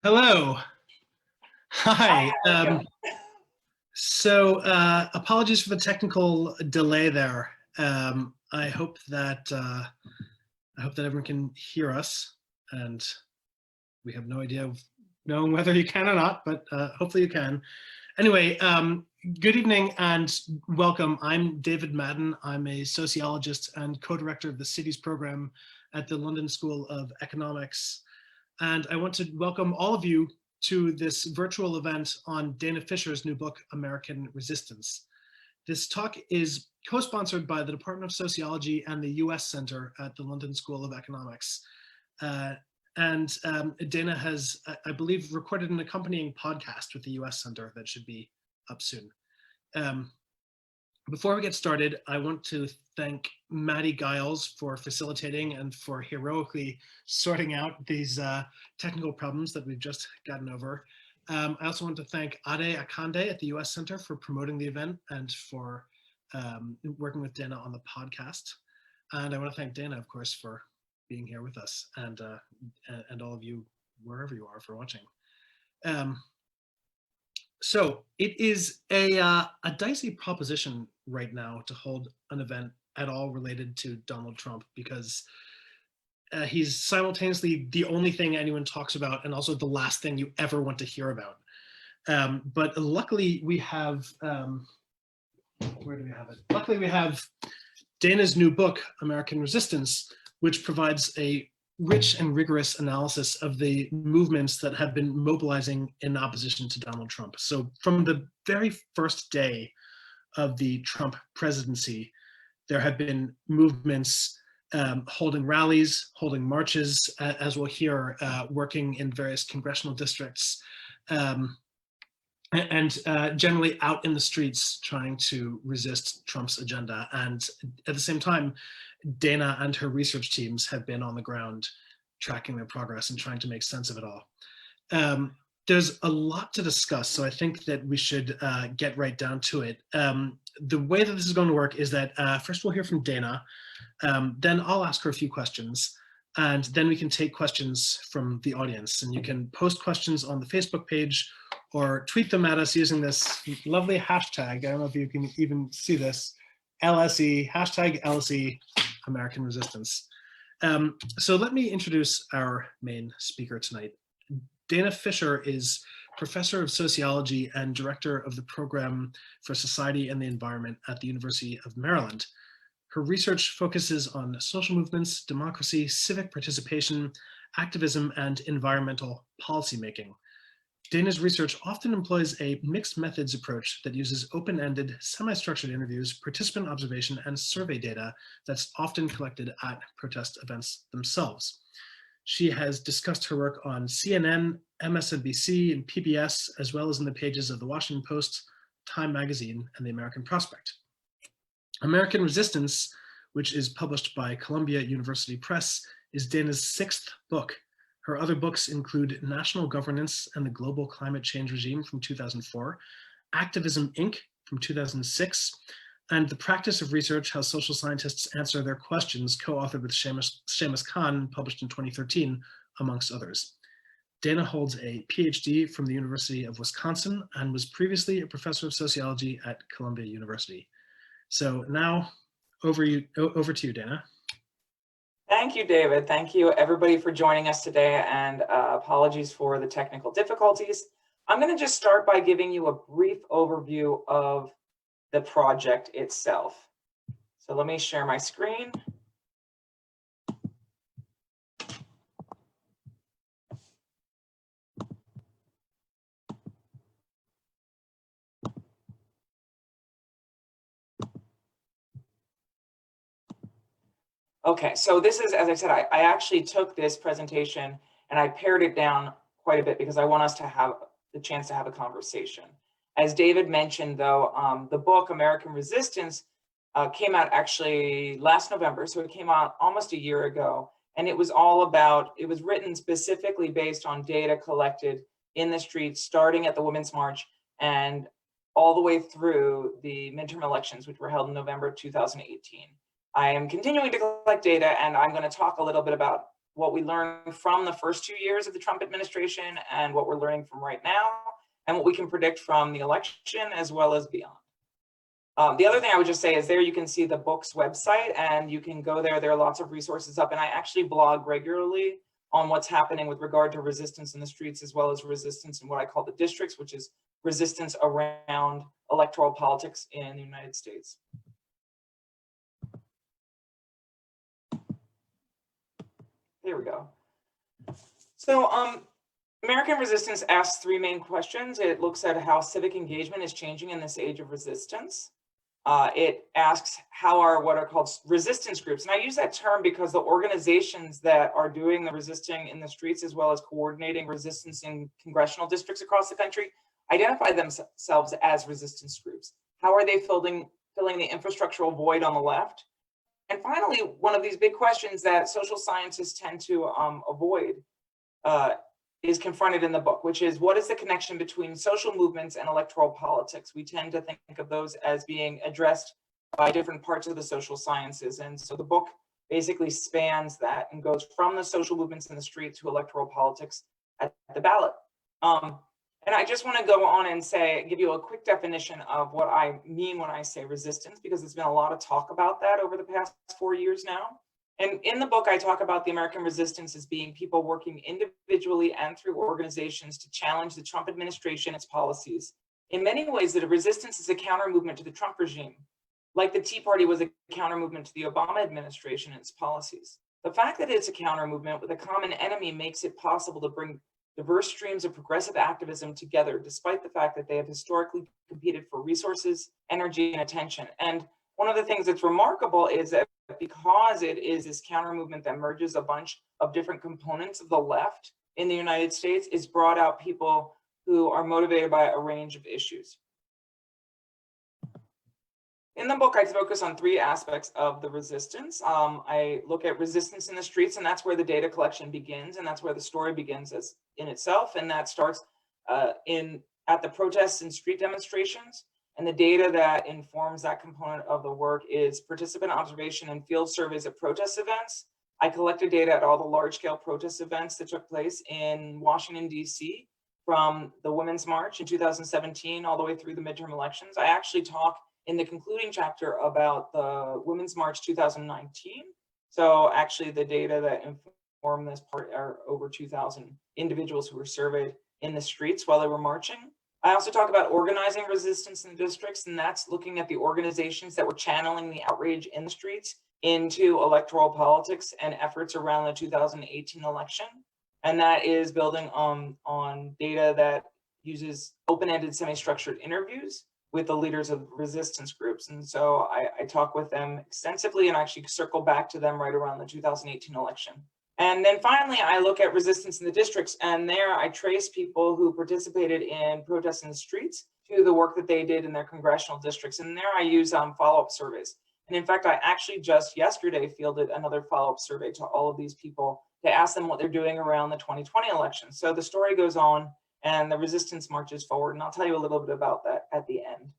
Hello. Hi, Hi. how are you? Apologies for the technical delay there. I hope that everyone can hear us, and we have no idea of knowing whether you can or not, but hopefully you can. Anyway, good evening and welcome. I'm David Madden. I'm a sociologist and co-director of the Cities program at the London School of Economics. And I want to welcome all of you to this virtual event on Dana Fisher's new book, American Resistance. This talk is co-sponsored by the Department of Sociology and the US Center at the London School of Economics. Dana has, I believe, recorded an accompanying podcast with the US Center that should be up soon. Before we get started, I want to thank Maddie Giles for facilitating and for heroically sorting out these technical problems that we've just gotten over. I also want to thank Ade Akande at the US Center for promoting the event and for working with Dana on the podcast. And I want to thank Dana, of course, for being here with us, and all of you, wherever you are, for watching. So it is a dicey proposition right now to hold an event at all related to Donald Trump, because he's simultaneously the only thing anyone talks about and also the last thing you ever want to hear about. But luckily we have, where do we have it? Luckily we have Dana's new book, American Resistance, which provides a rich and rigorous analysis of the movements that have been mobilizing in opposition to Donald Trump. So from the very first day of the Trump presidency, there have been movements holding rallies, holding marches, as we'll hear, working in various congressional districts, and generally out in the streets trying to resist Trump's agenda. And at the same time, Dana and her research teams have been on the ground tracking their progress and trying to make sense of it all. There's a lot to discuss, so I think that we should get right down to it. The way that this is going to work is that first we'll hear from Dana, then I'll ask her a few questions, and then we can take questions from the audience. And you can post questions on the Facebook page or tweet them at us using this lovely hashtag. I don't know if you can even see this, LSE, hashtag LSE American Resistance. So let me introduce our main speaker tonight. Dana Fisher is professor of sociology and director of the program for society and the environment at the University of Maryland. Her research focuses on social movements, democracy, civic participation, activism, and environmental policymaking. Dana's research often employs a mixed methods approach that uses open-ended, semi-structured interviews, participant observation, and survey data that's often collected at protest events themselves. She has discussed her work on CNN, MSNBC, and PBS, as well as in the pages of the Washington Post, Time Magazine, and the American Prospect. American Resistance, which is published by Columbia University Press, is Dana's sixth book. Her other books include National Governance and the Global Climate Change Regime from 2004, Activism, Inc. from 2006, and The Practice of Research, How Social Scientists Answer Their Questions, co-authored with Seamus Khan, published in 2013, amongst others. Dana holds a PhD from the University of Wisconsin and was previously a professor of sociology at Columbia University. So now over to you, Dana. Thank you, David. Thank you, everybody, for joining us today, and apologies for the technical difficulties. I'm going to just start by giving you a brief overview of the project itself. So let me share my screen. Okay, so this is, as I said, I actually took this presentation and I pared it down quite a bit because I want us to have the chance to have a conversation. As David mentioned, though, the book American Resistance came out actually last November, so it came out almost a year ago, and it was all about, it was written specifically based on data collected in the streets, starting at the Women's March and all the way through the midterm elections, which were held in November 2018. I am continuing to collect data, and I'm going to talk a little bit about what we learned from the first 2 years of the Trump administration and what we're learning from right now, and what we can predict from the election as well as beyond. The other thing I would just say is there you can see the book's website, and you can go there. There are lots of resources up, and I actually blog regularly on what's happening with regard to resistance in the streets, as well as resistance in what I call the districts, which is resistance around electoral politics in the United States. There we go. So American resistance asks three main questions. It looks at how civic engagement is changing in this age of resistance. It asks how are what are called resistance groups. And I use that term because the organizations that are doing the resisting in the streets, as well as coordinating resistance in congressional districts across the country, identify themselves as resistance groups. How are they filling the infrastructural void on the left? And finally, one of these big questions that social scientists tend to avoid is confronted in the book, which is what is the connection between social movements and electoral politics? We tend to think of those as being addressed by different parts of the social sciences. And so the book basically spans that and goes from the social movements in the street to electoral politics at the ballot. And I just want to go on and give you a quick definition of what I mean when I say resistance, because there's been a lot of talk about that over the past 4 years now. And in the book, I talk about the American resistance as being people working individually and through organizations to challenge the Trump administration and its policies. In many ways, the resistance is a counter movement to the Trump regime, like the Tea Party was a counter movement to the Obama administration and its policies. The fact that it's a counter movement with a common enemy makes it possible to bring diverse streams of progressive activism together, despite the fact that they have historically competed for resources, energy, and attention. And one of the things that's remarkable is that because it is this counter movement that merges a bunch of different components of the left in the United States, it's brought out people who are motivated by a range of issues. In the book, I focus on three aspects of the resistance. I look at resistance in the streets, and that's where the data collection begins, and that's where the story begins as in itself, and that starts at the protests and street demonstrations. And the data that informs that component of the work is participant observation and field surveys at protest events. I collected data at all the large-scale protest events that took place in Washington, D.C., from the Women's March in 2017 all the way through the midterm elections. I actually talk in the concluding chapter about the Women's March 2019. So actually the data that inform this part are over 2,000 individuals who were surveyed in the streets while they were marching. I also talk about organizing resistance in districts, and that's looking at the organizations that were channeling the outrage in the streets into electoral politics and efforts around the 2018 election. And that is building on data that uses open-ended semi-structured interviews with the leaders of resistance groups. And so I talk with them extensively and actually circle back to them right around the 2018 election. And then finally, I look at resistance in the districts, and there I trace people who participated in protests in the streets to the work that they did in their congressional districts. And there I use follow-up surveys. And in fact, I actually just yesterday fielded another follow-up survey to all of these people to ask them what they're doing around the 2020 election. So the story goes on and the resistance marches forward. And I'll tell you a little bit about that at the end.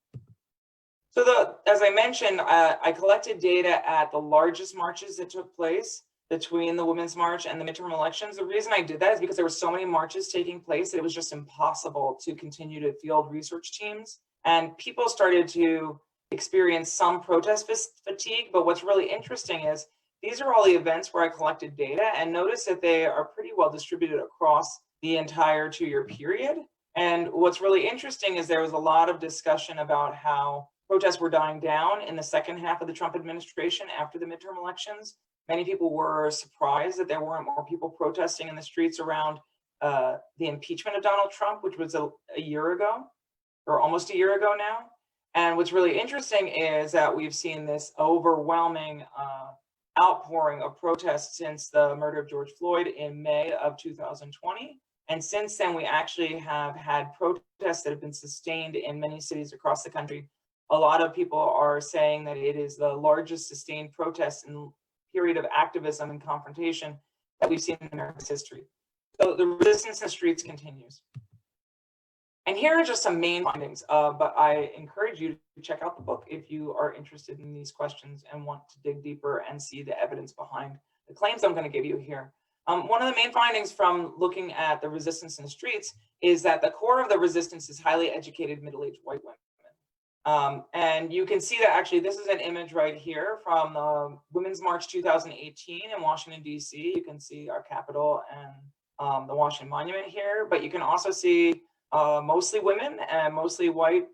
So as I mentioned, I collected data at the largest marches that took place between the Women's March and the midterm elections. The reason I did that is because there were so many marches taking place that it was just impossible to continue to field research teams. And people started to experience some protest fatigue. But what's really interesting is these are all the events where I collected data, and notice that they are pretty well distributed across the entire 2-year period. And what's really interesting is there was a lot of discussion about how protests were dying down in the second half of the Trump administration after the midterm elections. Many people were surprised that there weren't more people protesting in the streets around the impeachment of Donald Trump, which was a year ago, or almost a year ago now. And what's really interesting is that we've seen this overwhelming outpouring of protests since the murder of George Floyd in May of 2020. And since then, we actually have had protests that have been sustained in many cities across the country. A lot of people are saying that it is the largest sustained protest in period of activism and confrontation that we've seen in America's history. So the resistance in the streets continues. And here are just some main findings, but I encourage you to check out the book if you are interested in these questions and want to dig deeper and see the evidence behind the claims I'm going to give you here. One of the main findings from looking at the resistance in the streets is that the core of the resistance is highly educated middle-aged white women. And you can see that actually this is an image right here from the Women's March 2018 in Washington, D.C. You can see our Capitol and the Washington Monument here, but you can also see mostly women and mostly white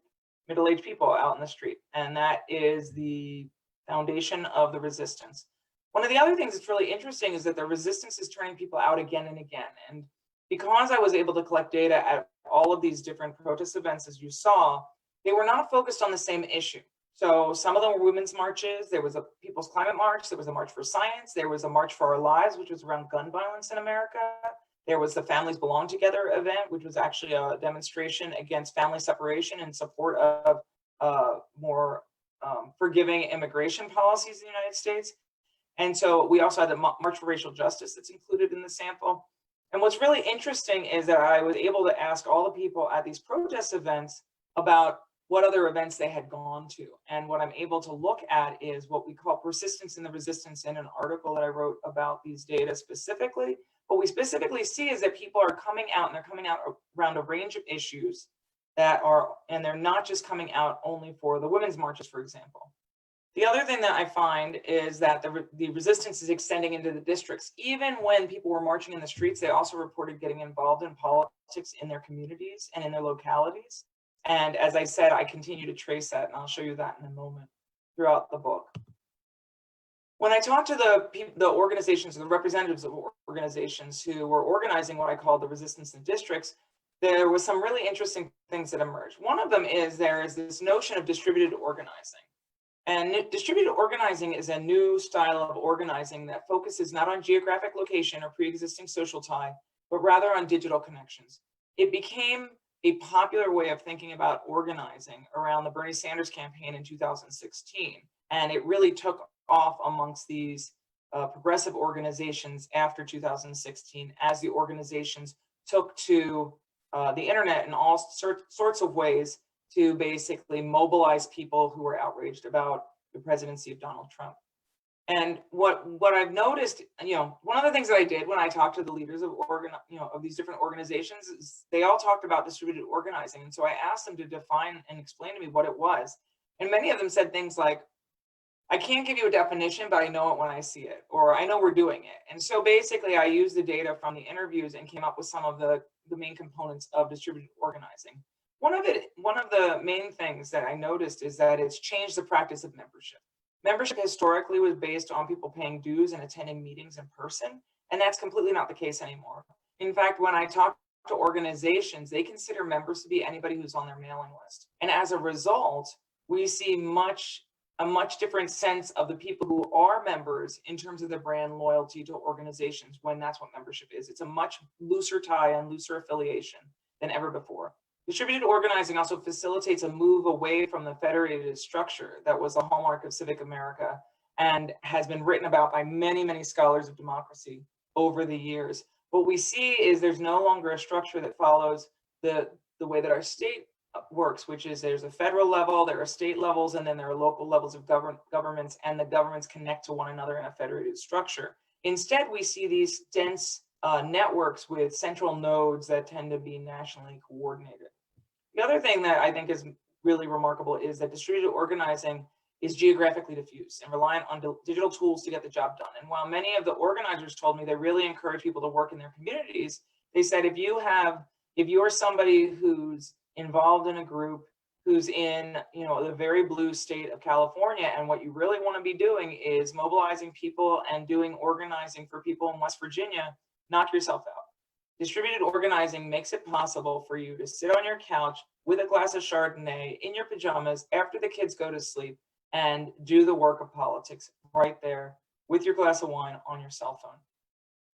middle-aged people out in the street. And that is the foundation of the resistance. One of the other things that's really interesting is that the resistance is turning people out again and again. And because I was able to collect data at all of these different protest events, as you saw, they were not focused on the same issue. So some of them were women's marches. There was a People's Climate March. There was a March for Science. There was a March for Our Lives, which was around gun violence in America. There was the Families Belong Together event, which was actually a demonstration against family separation in support of more forgiving immigration policies in the United States. And so we also had the March for Racial Justice that's included in the sample. And what's really interesting is that I was able to ask all the people at these protest events about what other events they had gone to. And what I'm able to look at is what we call persistence in the resistance in an article that I wrote about these data specifically. What we specifically see is that people are coming out, and they're coming out around a range of issues that are, and they're not just coming out only for the women's marches, for example. The other thing that I find is that the resistance is extending into the districts. Even when people were marching in the streets, they also reported getting involved in politics in their communities and in their localities. And as I said, I continue to trace that, and I'll show you that in a moment throughout the book. When I talked to the organizations, the representatives of organizations who were organizing what I call the resistance in districts, there was some really interesting things that emerged. One of them is there is this notion of distributed organizing. And distributed organizing is a new style of organizing that focuses not on geographic location or pre-existing social tie, but rather on digital connections. It became a popular way of thinking about organizing around the Bernie Sanders campaign in 2016. And it really took off amongst these progressive organizations after 2016, as the organizations took to the internet in all sorts of ways to basically mobilize people who were outraged about the presidency of Donald Trump. And what I've noticed, one of the things that I did when I talked to the leaders of of these different organizations is they all talked about distributed organizing. And so I asked them to define and explain to me what it was. And many of them said things like, I can't give you a definition, but I know it when I see it, or I know we're doing it. And so basically I used the data from the interviews and came up with some of the main components of distributed organizing. One of the main things that I noticed is that it's changed the practice of membership. Membership historically was based on people paying dues and attending meetings in person, and that's completely not the case anymore. In fact, when I talk to organizations, they consider members to be anybody who's on their mailing list. And as a result, we see a much different sense of the people who are members in terms of their brand loyalty to organizations, when that's what membership is. It's a much looser tie and looser affiliation than ever before. Distributed organizing also facilitates a move away from the federated structure that was a hallmark of civic America and has been written about by many, many scholars of democracy over the years. What we see is there's no longer a structure that follows the way that our state works, which is there's a federal level, there are state levels, and then there are local levels of governments, and the governments connect to one another in a federated structure. Instead, we see these dense networks with central nodes that tend to be nationally coordinated. The other thing that I think is really remarkable is that distributed organizing is geographically diffuse and reliant on digital tools to get the job done. And while many of the organizers told me they really encourage people to work in their communities, they said if you're somebody who's involved in a group who's in the very blue state of California, and what you really want to be doing is mobilizing people and doing organizing for people in West Virginia, knock yourself out. Distributed organizing makes it possible for you to sit on your couch with a glass of Chardonnay in your pajamas after the kids go to sleep and do the work of politics right there with your glass of wine on your cell phone.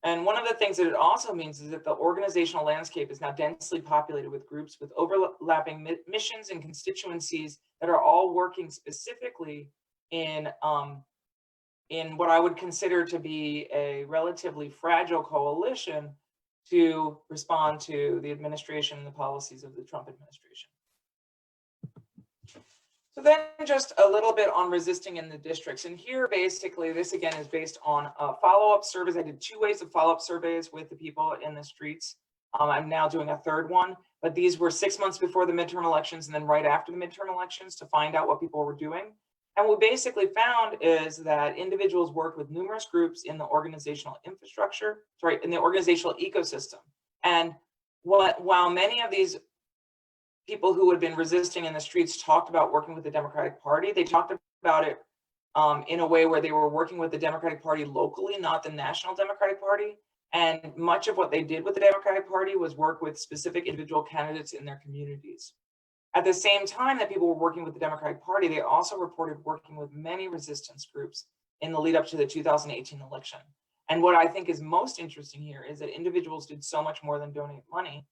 And one of the things that it also means is that the organizational landscape is now densely populated with groups with overlapping missions and constituencies that are all working specifically in what I would consider to be a relatively fragile coalition to respond to the administration and the policies of the Trump administration. So then just a little bit on resisting in the districts. And here, basically, this again is based on follow-up surveys. I did 2 waves of follow-up surveys with the people in the streets. I'm now doing a 3rd one, but these were 6 months before the midterm elections and then right after the midterm elections to find out what people were doing. And what we basically found is that individuals worked with numerous groups in the organizational infrastructure, in the organizational ecosystem. And while many of these people who had been resisting in the streets talked about working with the Democratic Party, they talked about it in a way where they were working with the Democratic Party locally, not the National Democratic Party. And much of what they did with the Democratic Party was work with specific individual candidates in their communities. At the same time that people were working with the Democratic Party, they also reported working with many resistance groups in the lead up to the 2018 election. And what I think is most interesting here is that individuals did so much more than donate money.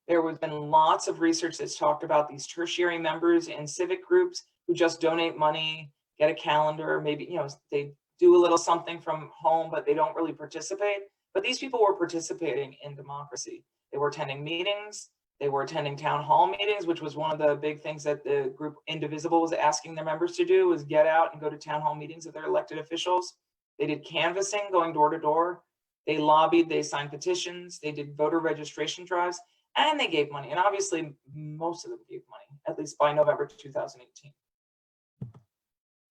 There has been lots of research that's talked about these tertiary members in civic groups who just donate money, get a calendar, maybe, they do a little something from home, but they don't really participate. But these people were participating in democracy. They were attending meetings, they were attending town hall meetings, which was one of the big things that the group Indivisible was asking their members to do, was get out and go to town hall meetings of their elected officials. They did canvassing, going door to door. They lobbied, they signed petitions, they did voter registration drives, and they gave money. And obviously, most of them gave money, at least by November 2018.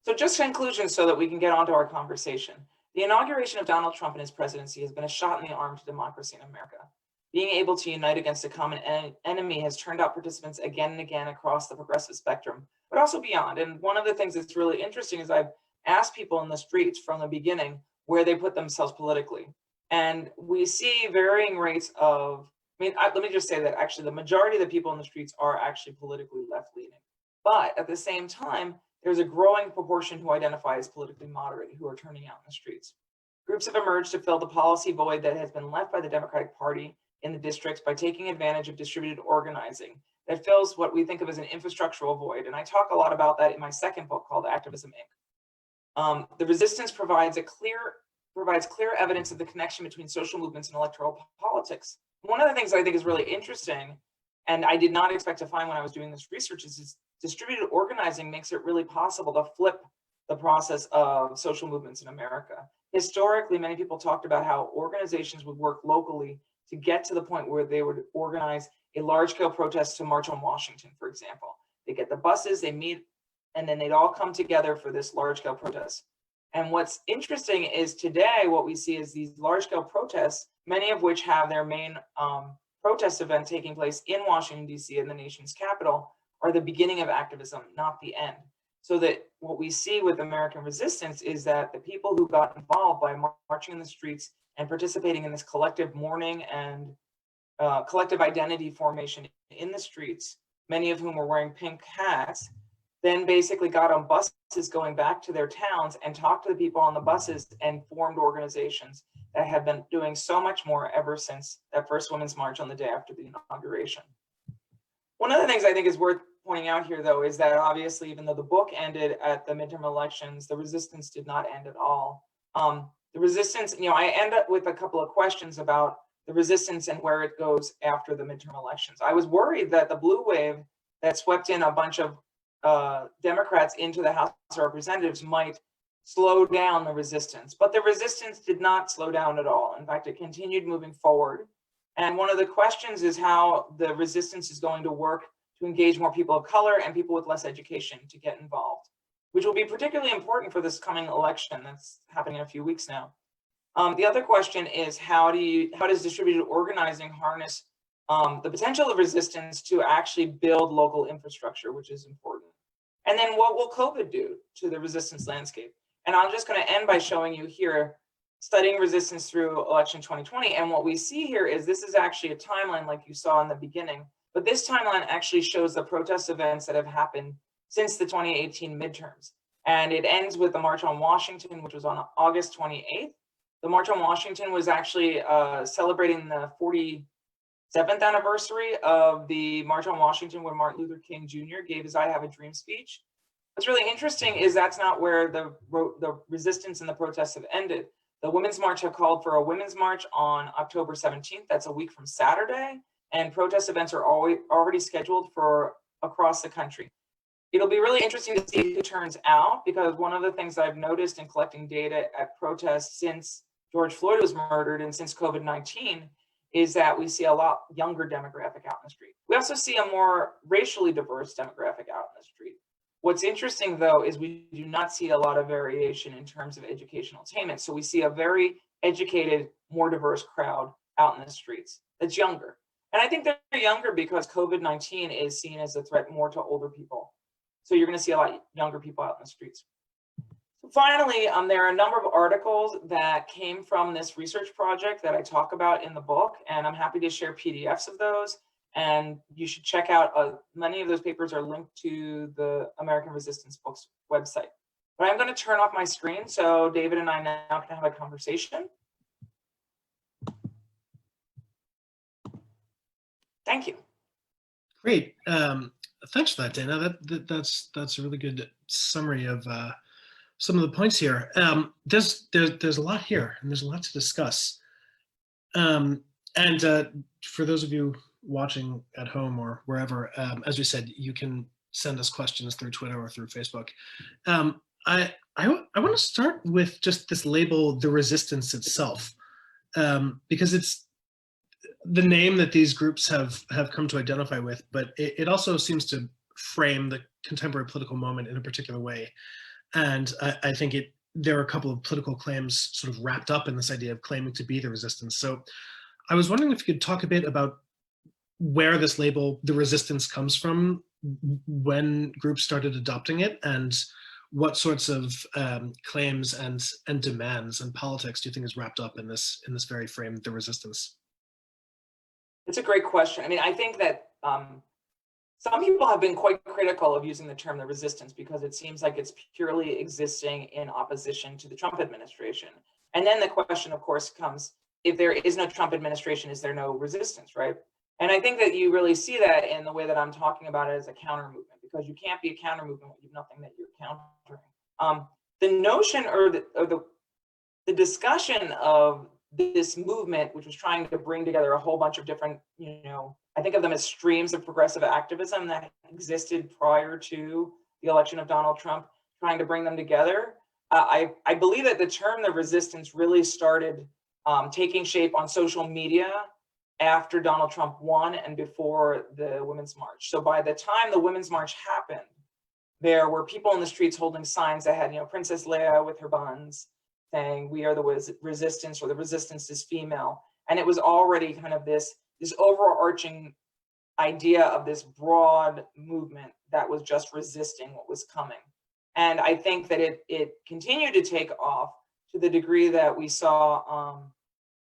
So just conclusions so that we can get on to our conversation. The inauguration of Donald Trump and his presidency has been a shot in the arm to democracy in America. Being able to unite against a common enemy has turned out participants again and again across the progressive spectrum, but also beyond. And one of the things that's really interesting is I've asked people in the streets from the beginning where they put themselves politically. And we see varying rates of, let me just say that actually the majority of the people in the streets are actually politically left-leaning. But at the same time, there's a growing proportion who identify as politically moderate who are turning out in the streets. Groups have emerged to fill the policy void that has been left by the Democratic Party in the districts by taking advantage of distributed organizing that fills what we think of as an infrastructural void. And I talk a lot about that in my 2nd book called Activism Inc. The resistance provides clear evidence of the connection between social movements and electoral politics. One of the things I think is really interesting, and I did not expect to find when I was doing this research, is distributed organizing makes it really possible to flip the process of social movements in America. Historically, many people talked about how organizations would work locally to get to the point where they would organize a large-scale protest to March on Washington, for example. They get the buses, they meet, and then they'd all come together for this large-scale protest. And what's interesting is today what we see is these large-scale protests, many of which have their main protest event taking place in Washington, D.C., in the nation's capital, are the beginning of activism, not the end. So that what we see with American resistance is that the people who got involved by marching in the streets and participating in this collective mourning and collective identity formation in the streets, many of whom were wearing pink hats, then basically got on buses going back to their towns and talked to the people on the buses and formed organizations that have been doing so much more ever since that first Women's March on the day after the inauguration. One of the things I think is worth pointing out here, though, is that obviously, even though the book ended at the midterm elections, the resistance did not end at all. The resistance, I end up with a couple of questions about the resistance and where it goes after the midterm elections. I was worried that the blue wave that swept in a bunch of Democrats into the House of Representatives might slow down the resistance, but the resistance did not slow down at all. In fact, it continued moving forward. And one of the questions is how the resistance is going to work to engage more people of color and people with less education to get involved, which will be particularly important for this coming election that's happening in a few weeks now. The other question is how does distributed organizing harness the potential of resistance to actually build local infrastructure, which is important. And then what will COVID do to the resistance landscape? And I'm just going to end by showing you here studying resistance through election 2020. And what we see here is this is actually a timeline like you saw in the beginning, but this timeline actually shows the protest events that have happened since the 2018 midterms. And it ends with the March on Washington, which was on August 28th. The March on Washington was actually celebrating the 47th anniversary of the March on Washington when Martin Luther King Jr. gave his I Have a Dream speech. What's really interesting is that's not where the resistance and the protests have ended. The Women's March have called for a Women's March on October 17th. That's a week from Saturday. And protest events are already scheduled for across the country. It'll be really interesting to see who turns out, because one of the things I've noticed in collecting data at protests since George Floyd was murdered and since COVID-19 is that we see a lot younger demographic out in the street. We also see a more racially diverse demographic out in the street. What's interesting, though, is we do not see a lot of variation in terms of educational attainment. So we see a very educated, more diverse crowd out in the streets that's younger. And I think they're younger because COVID-19 is seen as a threat more to older people. So you're going to see a lot younger people out in the streets. So finally, there are a number of articles that came from this research project that I talk about in the book, and I'm happy to share PDFs of those. And you should check out, many of those papers are linked to the American Resistance Books website. But I'm going to turn off my screen so David and I now can have a conversation. Thank you. Great. Thanks for that, Dana. That's a really good summary of some of the points here. There's a lot here, and there's a lot to discuss. And for those of you watching at home or wherever, as we said, you can send us questions through Twitter or through Facebook. I want to start with just this label, the resistance itself, because it's the name that these groups have come to identify with, but it also seems to frame the contemporary political moment in a particular way. And I think there are a couple of political claims sort of wrapped up in this idea of claiming to be the resistance. So I was wondering if you could talk a bit about where this label, the resistance, comes from, when groups started adopting it, and what sorts of claims and demands and politics do you think is wrapped up in this very frame, the resistance? It's a great question. I mean, I think that some people have been quite critical of using the term the resistance because it seems like it's purely existing in opposition to the Trump administration. And then the question, of course, comes, if there is no Trump administration, is there no resistance, right? And I think that you really see that in the way that I'm talking about it as a counter movement, because you can't be a counter movement when you have nothing that you're countering. The notion or the discussion of this movement, which was trying to bring together a whole bunch of different, I think of them as streams of progressive activism that existed prior to the election of Donald Trump, trying to bring them together. I believe that the term the resistance really started taking shape on social media after Donald Trump won and before the Women's March. So by the time the Women's March happened, there were people in the streets holding signs that had, Princess Leia with her buns, saying we are the resistance, or the resistance is female. And it was already kind of this overarching idea of this broad movement that was just resisting what was coming. And I think that it continued to take off to the degree that we saw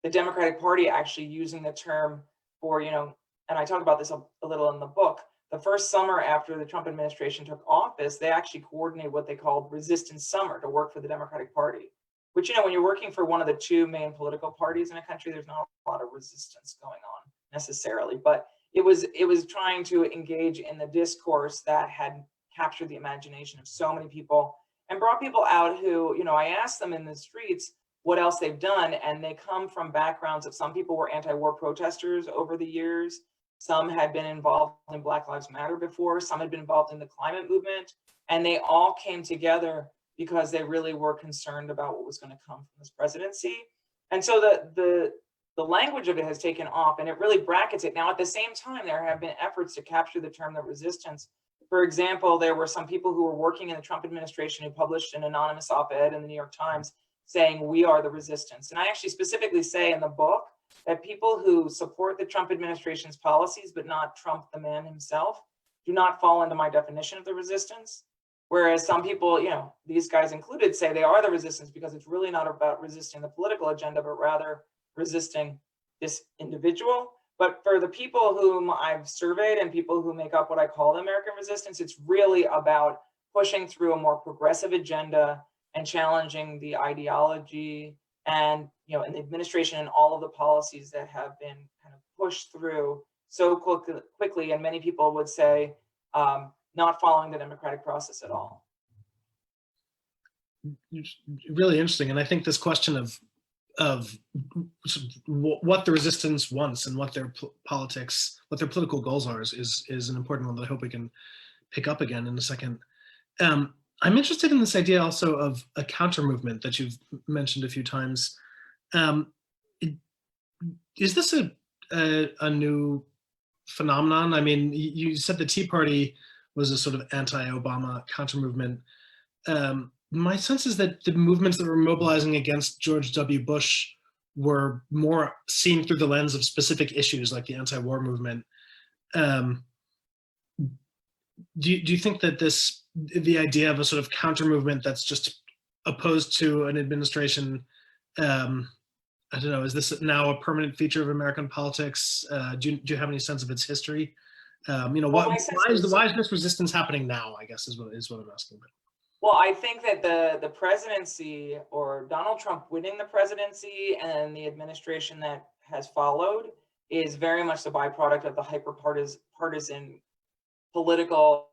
the Democratic Party actually using the term for, and I talk about this a little in the book, the first summer after the Trump administration took office, they actually coordinated what they called Resistance Summer to work for the Democratic Party. Which, when you're working for one of the two main political parties in a country, there's not a lot of resistance going on necessarily, but it was trying to engage in the discourse that had captured the imagination of so many people and brought people out who, I asked them in the streets what else they've done, and they come from backgrounds of, some people were anti-war protesters over the years, some had been involved in Black Lives Matter before, some had been involved in the climate movement, and they all came together because they really were concerned about what was going to come from this presidency. And so the language of it has taken off, and it really brackets it. Now, at the same time, there have been efforts to capture the term the resistance. For example, there were some people who were working in the Trump administration who published an anonymous op-ed in the New York Times saying, we are the resistance. And I actually specifically say in the book that people who support the Trump administration's policies, but not Trump the man himself, do not fall into my definition of the resistance. Whereas some people, these guys included, say they are the resistance because it's really not about resisting the political agenda, but rather resisting this individual. But for the people whom I've surveyed and people who make up what I call the American resistance, it's really about pushing through a more progressive agenda and challenging the ideology and, and the administration and all of the policies that have been kind of pushed through so quickly. And many people would say, not following the democratic process at all. Really interesting. And I think this question of what the resistance wants and what their politics, what their political goals are is an important one that I hope we can pick up again in a second. I'm interested in this idea also of a counter movement that you've mentioned a few times. Um, is this a new phenomenon? I mean, you said the Tea Party was a sort of anti-Obama counter movement. My sense is that the movements that were mobilizing against George W. Bush were more seen through the lens of specific issues like the anti-war movement. Um, do you think that the idea of a sort of counter movement that's just opposed to an administration, I don't know, is this now a permanent feature of American politics? Do you have any sense of its history? Well, Why is this resistance happening now, I guess is what I'm asking about. Well, I think that the presidency, or Donald Trump winning the presidency and the administration that has followed, is very much the byproduct of the partisan political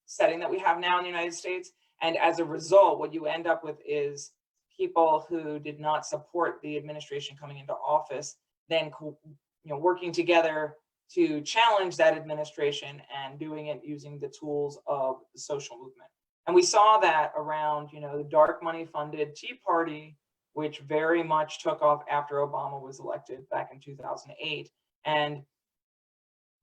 setting that we have now in the United States. And as a result, what you end up with is people who did not support the administration coming into office, then working together to challenge that administration and doing it using the tools of the social movement. And we saw that around, the dark money funded Tea Party, which very much took off after Obama was elected back in 2008. And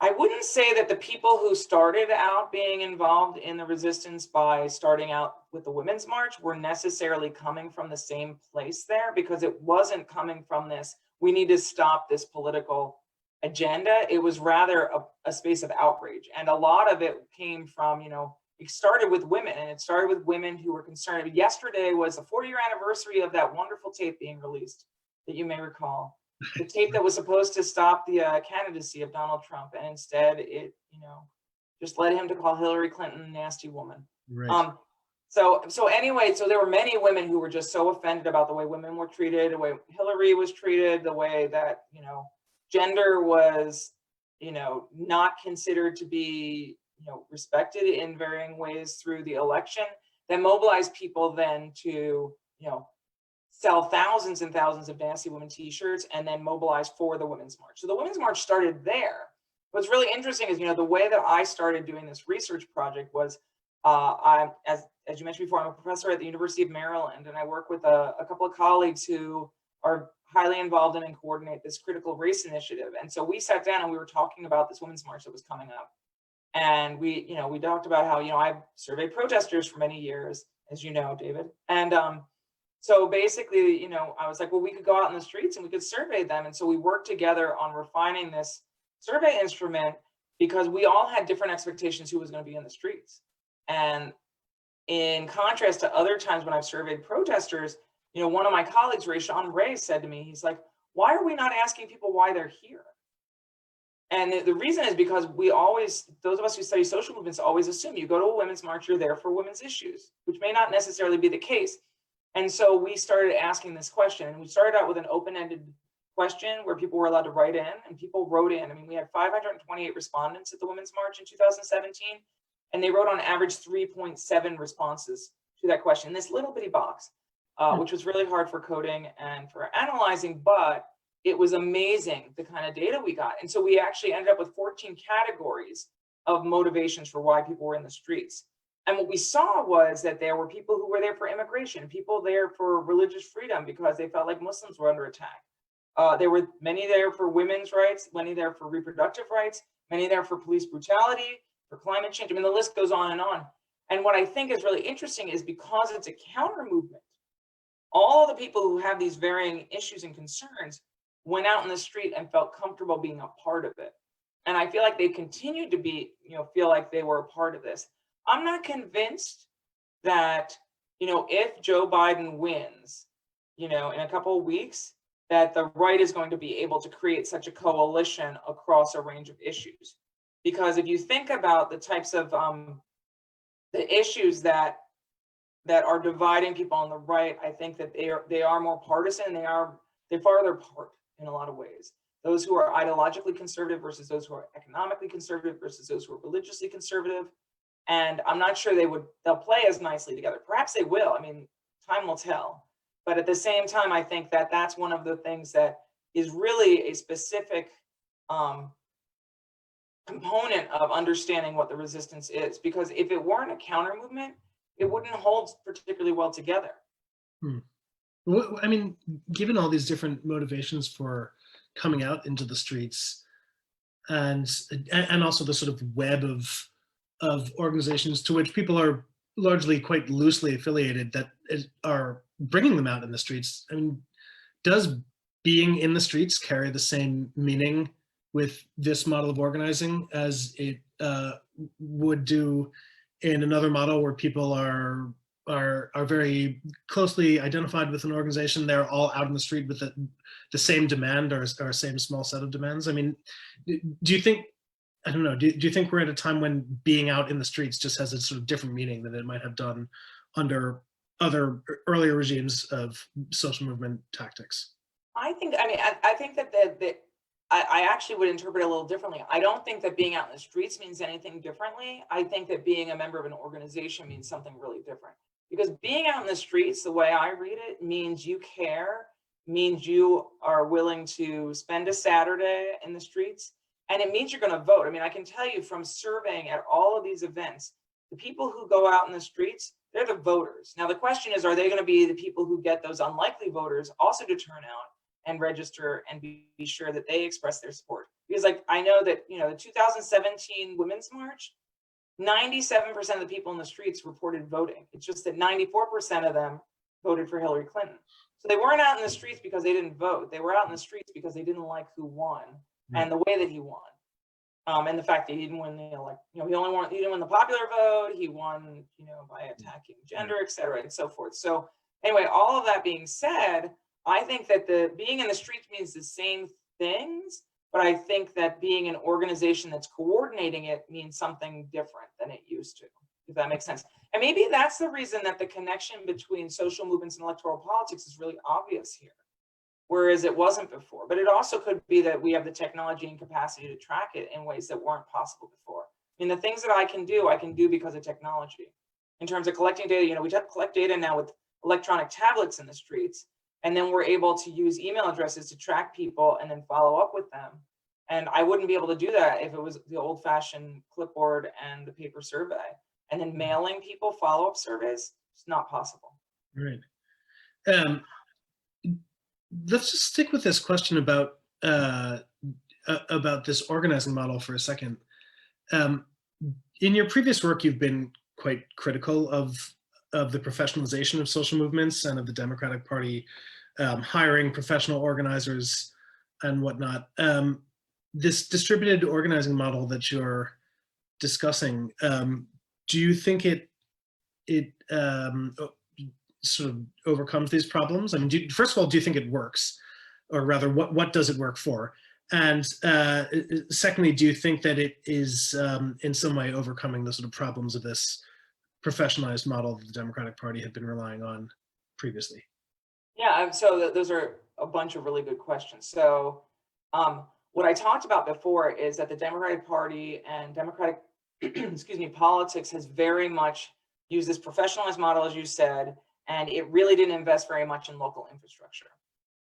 I wouldn't say that the people who started out being involved in the resistance by starting out with the Women's March were necessarily coming from the same place there, because it wasn't coming from this, we need to stop this political agenda. It was rather a space of outrage. And a lot of it came from, it started with women, and it started with women who were concerned. Yesterday was the 40-year anniversary of that wonderful tape being released that you may recall. The tape that was supposed to stop the candidacy of Donald Trump, and instead it, just led him to call Hillary Clinton a nasty woman. Right. So anyway, so there were many women who were just so offended about the way women were treated, the way Hillary was treated, the way that, gender was, not considered to be, respected in varying ways through the election, that mobilized people then to, sell thousands and thousands of Nasty Women t-shirts and then mobilize for the Women's March. So the Women's March started there. What's really interesting is, the way that I started doing this research project was, as you mentioned before, I'm a professor at the University of Maryland, and I work with a couple of colleagues who are highly involved in and coordinate this critical race initiative. And so we sat down and we were talking about this Women's March that was coming up. And we talked about how, I've surveyed protesters for many years, as you know, David. And so basically, I was like, well, we could go out in the streets and we could survey them. And so we worked together on refining this survey instrument, because we all had different expectations who was going to be in the streets. And in contrast to other times when I've surveyed protesters, one of my colleagues, Rayshawn Ray, said to me, he's like, why are we not asking people why they're here? And the reason is because those of us who study social movements always assume you go to a women's march, you're there for women's issues, which may not necessarily be the case. And so we started asking this question, and we started out with an open-ended question where people were allowed to write in, and people wrote in. I mean, we had 528 respondents at the Women's March in 2017, and they wrote on average 3.7 responses to that question in this little bitty box, which was really hard for coding and for analyzing, but it was amazing the kind of data we got. And so we actually ended up with 14 categories of motivations for why people were in the streets. And what we saw was that there were people who were there for immigration, people there for religious freedom because they felt like Muslims were under attack. There were many there for women's rights, many there for reproductive rights, many there for police brutality, for climate change. I mean, the list goes on and on. And what I think is really interesting is, because it's a counter movement, all the people who have these varying issues and concerns went out in the street and felt comfortable being a part of it. And I feel like they continued to be, feel like they were a part of this. I'm not convinced that, if Joe Biden wins, in a couple of weeks, that the right is going to be able to create such a coalition across a range of issues. Because if you think about the types of the issues that are dividing people on the right, I think that they are more partisan. They're farther apart in a lot of ways. Those who are ideologically conservative versus those who are economically conservative versus those who are religiously conservative. And I'm not sure they'll play as nicely together. Perhaps they will. I mean, time will tell. But at the same time, I think that that's one of the things that is really a specific component of understanding what the resistance is, because if it weren't a counter movement, it wouldn't hold particularly well together. I mean, given all these different motivations for coming out into the streets, and also the sort of web of organizations to which people are largely quite loosely affiliated that are bringing them out in the streets. I mean, does being in the streets carry the same meaning with this model of organizing as it would do in another model where people are very closely identified with an organization? They're all out in the street with the same demand or same small set of demands. I mean, do you think, I don't know, do you think we're at a time when being out in the streets just has a sort of different meaning than it might have done under other earlier regimes of social movement tactics? I think that I actually would interpret it a little differently. I don't think that being out in the streets means anything differently. I think that being a member of an organization means something really different. Because being out in the streets, the way I read it, means you care, means you are willing to spend a Saturday in the streets, and it means you're going to vote. I mean, I can tell you from surveying at all of these events, the people who go out in the streets, they're the voters. Now, the question is, are they going to be the people who get those unlikely voters also to turn out and register and be sure that they express their support? Because, like, I know that, you know, the 2017 Women's March, 97% of the people in the streets reported voting. It's just that 94% of them voted for Hillary Clinton. So they weren't out in the streets because they didn't vote. They were out in the streets because they didn't like who won and the way that he won. And the fact that he didn't win the he didn't win the popular vote. He won, by attacking gender, et cetera, and so forth. So anyway, all of that being said, I think that the being in the streets means the same things, but I think that being an organization that's coordinating it means something different than it used to, if that makes sense. And maybe that's the reason that the connection between social movements and electoral politics is really obvious here, whereas it wasn't before. But it also could be that we have the technology and capacity to track it in ways that weren't possible before. I mean, the things that I can do because of technology. In terms of collecting data, we collect data now with electronic tablets in the streets, and then we're able to use email addresses to track people and then follow up with them. And I wouldn't be able to do that if it was the old-fashioned clipboard and the paper survey. And then mailing people follow-up surveys, it's not possible. Right. Let's just stick with this question about this organizing model for a second. In your previous work, you've been quite critical of the professionalization of social movements and of the Democratic Party hiring professional organizers and whatnot. This distributed organizing model that you're discussing, do you think it sort of overcomes these problems? I mean, first of all, do you think it works? Or rather, what does it work for? And secondly, do you think that it is in some way overcoming the sort of problems of this professionalized model that the Democratic Party had been relying on previously? Yeah, so those are a bunch of really good questions. So what I talked about before is that the Democratic Party and Democratic, politics has very much used this professionalized model, as you said, and it really didn't invest very much in local infrastructure.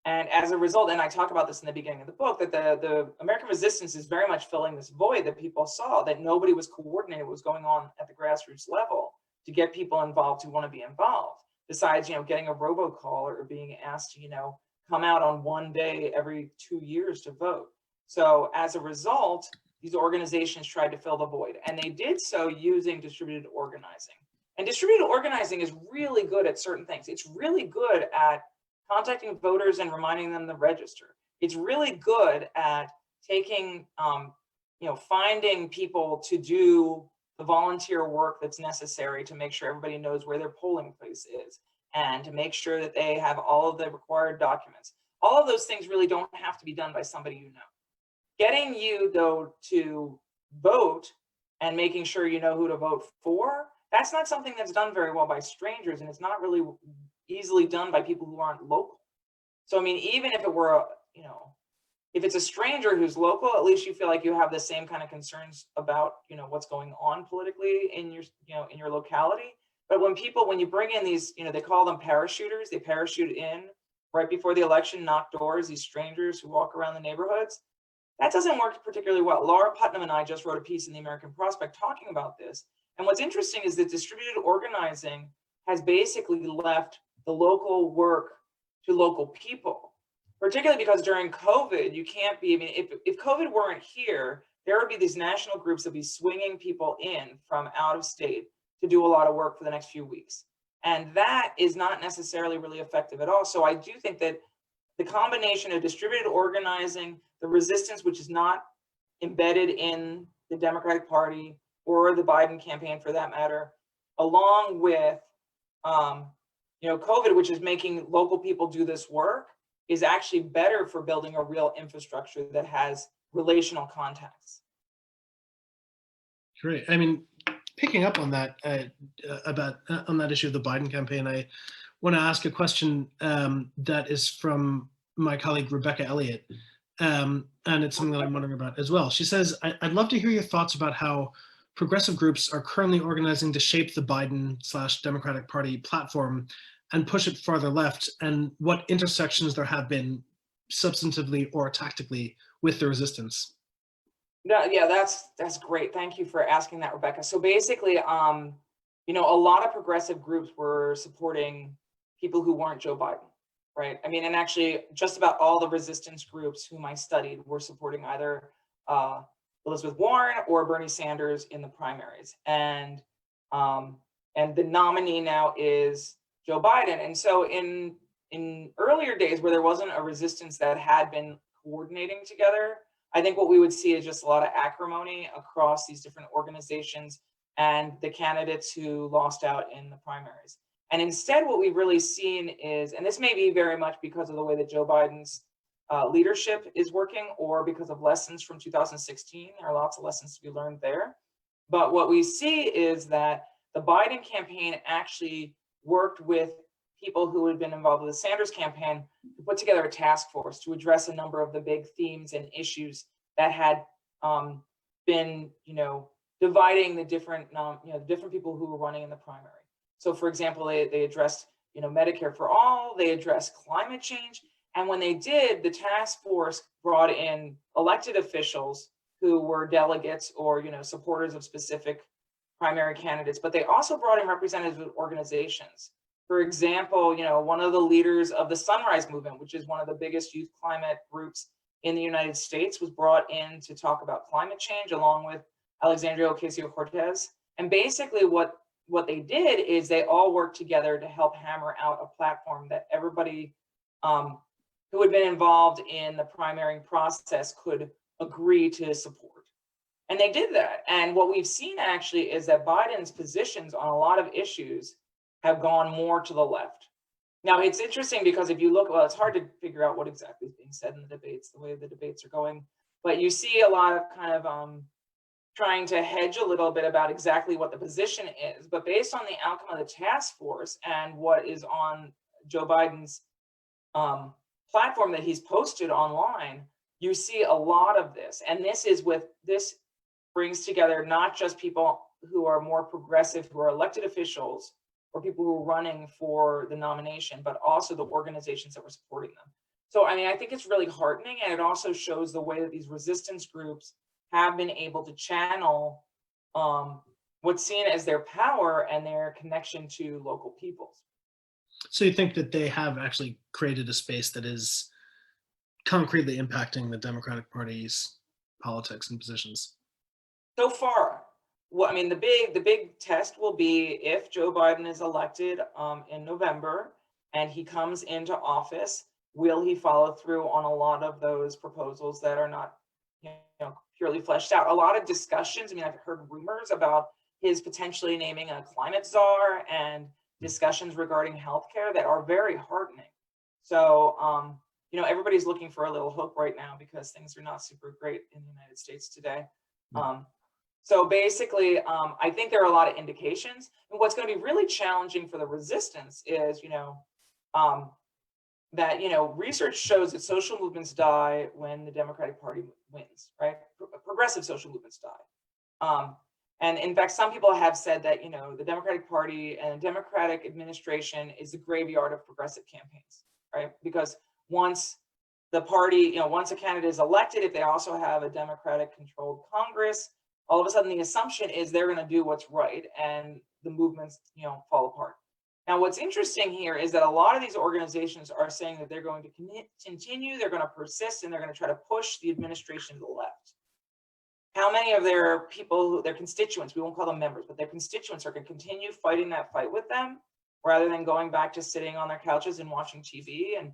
And as a result, and I talk about this in the beginning of the book, that the American resistance is very much filling this void that people saw, that nobody was coordinating what was going on at the grassroots level to get people involved who want to be involved. Besides, getting a robocall or being asked to, come out on one day every 2 years to vote. So as a result, these organizations tried to fill the void, and they did so using distributed organizing. And distributed organizing is really good at certain things. It's really good at contacting voters and reminding them to register. It's really good at taking, finding people to do the volunteer work that's necessary to make sure everybody knows where their polling place is and to make sure that they have all of the required documents. All of those things really don't have to be done by somebody you know. Getting you, though, to vote and making sure you know who to vote for, that's not something that's done very well by strangers, and it's not really easily done by people who aren't local. So, I mean, even if it were, if it's a stranger who's local, at least you feel like you have the same kind of concerns about, what's going on politically in your, in your locality. But when you bring in these, they call them parachuters, they parachute in right before the election, knock doors, these strangers who walk around the neighborhoods, That doesn't work particularly well. Laura Putnam and I just wrote a piece in the American Prospect talking about this. And what's interesting is that distributed organizing has basically left the local work to local people, particularly because during COVID, you can't be, I mean, if COVID weren't here, there would be these national groups that would be swinging people in from out of state to do a lot of work for the next few weeks. And that is not necessarily really effective at all. So I do think that the combination of distributed organizing, the resistance, which is not embedded in the Democratic Party or the Biden campaign for that matter, along with COVID, which is making local people do this work, is actually better for building a real infrastructure that has relational contacts. Great. I mean, picking up on that on that issue of the Biden campaign, I want to ask a question that is from my colleague Rebecca Elliott, and it's something that I'm wondering about as well. She says, "I'd love to hear your thoughts about how progressive groups are currently organizing to shape the Biden/Democratic Party platform and push it farther left, and what intersections there have been substantively or tactically with the resistance." No, yeah, that's great. Thank you for asking that, Rebecca. So basically, a lot of progressive groups were supporting people who weren't Joe Biden, right? I mean, and actually, just about all the resistance groups whom I studied were supporting either Elizabeth Warren or Bernie Sanders in the primaries, and the nominee now is Joe Biden. And so in earlier days where there wasn't a resistance that had been coordinating together, I think what we would see is just a lot of acrimony across these different organizations and the candidates who lost out in the primaries. And instead, what we've really seen is, and this may be very much because of the way that Joe Biden's leadership is working, or because of lessons from 2016. There are lots of lessons to be learned there. But what we see is that the Biden campaign actually worked with people who had been involved with the Sanders campaign to put together a task force to address a number of the big themes and issues that had been, dividing the different, different people who were running in the primary. So, for example, they addressed, Medicare for all. They addressed climate change, and when they did, the task force brought in elected officials who were delegates or, supporters of specific primary candidates. But they also brought in representatives of organizations. For example, one of the leaders of the Sunrise Movement, which is one of the biggest youth climate groups in the United States, was brought in to talk about climate change along with Alexandria Ocasio-Cortez. And basically what they did is they all worked together to help hammer out a platform that everybody who had been involved in the primary process could agree to support. And they did that. And what we've seen actually is that Biden's positions on a lot of issues have gone more to the left. Now, it's interesting because if you look, well, it's hard to figure out what exactly is being said in the debates, the way the debates are going, but you see a lot of kind of trying to hedge a little bit about exactly what the position is. But based on the outcome of the task force and what is on Joe Biden's platform that he's posted online, you see a lot of this. And this brings together not just people who are more progressive, who are elected officials, or people who are running for the nomination, but also the organizations that were supporting them. So, I mean, I think it's really heartening, and it also shows the way that these resistance groups have been able to channel what's seen as their power and their connection to local peoples. So you think that they have actually created a space that is concretely impacting the Democratic Party's politics and positions? So far, well, I mean, the big test will be if Joe Biden is elected in November and he comes into office, will he follow through on a lot of those proposals that are not, purely fleshed out? A lot of discussions. I mean, I've heard rumors about his potentially naming a climate czar and discussions regarding healthcare that are very heartening. So, everybody's looking for a little hope right now because things are not super great in the United States today. So basically, I think there are a lot of indications. And what's going to be really challenging for the resistance is, that, research shows that social movements die when the Democratic Party wins, right? Progressive social movements die. And in fact, some people have said that, the Democratic Party and the Democratic administration is the graveyard of progressive campaigns, right? Because once the party, once a candidate is elected, if they also have a Democratic controlled Congress, all of a sudden the assumption is they're going to do what's right, and the movements, fall apart. Now, what's interesting here is that a lot of these organizations are saying that they're going to continue, they're going to persist, and they're going to try to push the administration to the left. How many of their people, their constituents, we won't call them members, but their constituents are going to continue fighting that fight with them rather than going back to sitting on their couches and watching TV and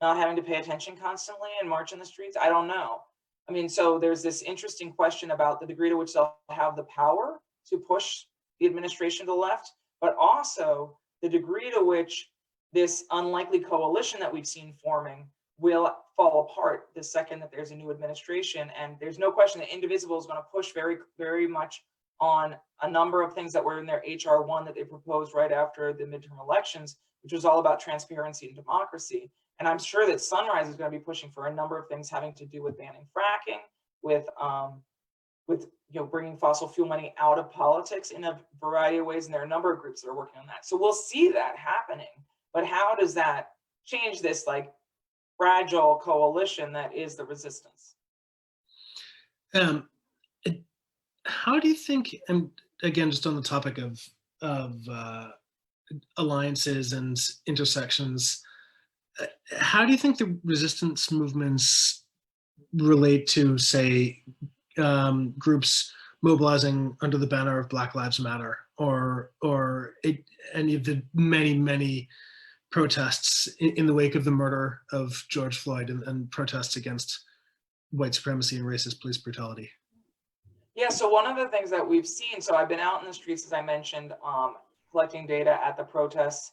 not having to pay attention constantly and march in the streets? I don't know. I mean, so there's this interesting question about the degree to which they'll have the power to push the administration to the left, but also the degree to which this unlikely coalition that we've seen forming will fall apart the second that there's a new administration. And there's no question that Indivisible is going to push very, very much on a number of things that were in their HR 1 that they proposed right after the midterm elections, which was all about transparency and democracy. And I'm sure that Sunrise is going to be pushing for a number of things having to do with banning fracking, with bringing fossil fuel money out of politics in a variety of ways. And there are a number of groups that are working on that. So we'll see that happening. But how does that change this fragile coalition that is the resistance? How do you think, and again, just on the topic of alliances and intersections, how do you think the resistance movements relate to, say, groups mobilizing under the banner of Black Lives Matter, or any of the many protests in the wake of the murder of George Floyd, and protests against white supremacy and racist police brutality? Yeah, so one of the things that we've seen, so I've been out in the streets, as I mentioned, collecting data at the protests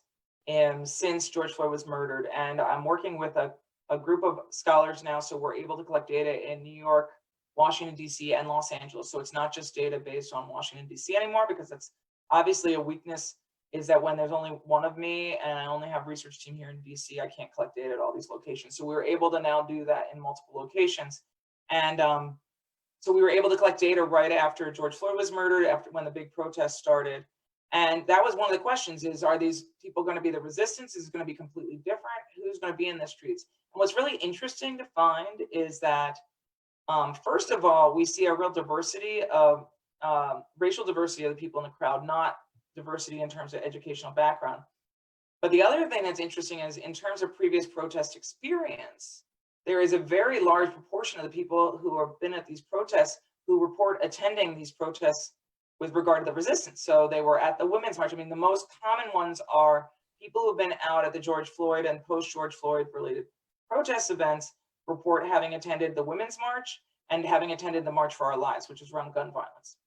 since George Floyd was murdered. And I'm working with a group of scholars now, so we're able to collect data in New York, Washington, D.C., and Los Angeles. So it's not just data based on Washington, D.C. anymore, because that's obviously a weakness, is that when there's only one of me and I only have research team here in DC, I can't collect data at all these locations. So we were able to now do that in multiple locations. And so we were able to collect data right after George Floyd was murdered, when the big protests started. And that was one of the questions is, are these people going to be the resistance? Is it going to be completely different? Who's going to be in the streets? And what's really interesting to find is that, first of all, we see a real diversity of racial diversity of the people in the crowd, not diversity in terms of educational background. But the other thing that's interesting is, in terms of previous protest experience, there is a very large proportion of the people who have been at these protests who report attending these protests with regard to the resistance. So they were at the Women's March. I mean, the most common ones are people who've been out at the George Floyd and post-George Floyd related protest events report having attended the Women's March and having attended the March for Our Lives, which is around gun violence.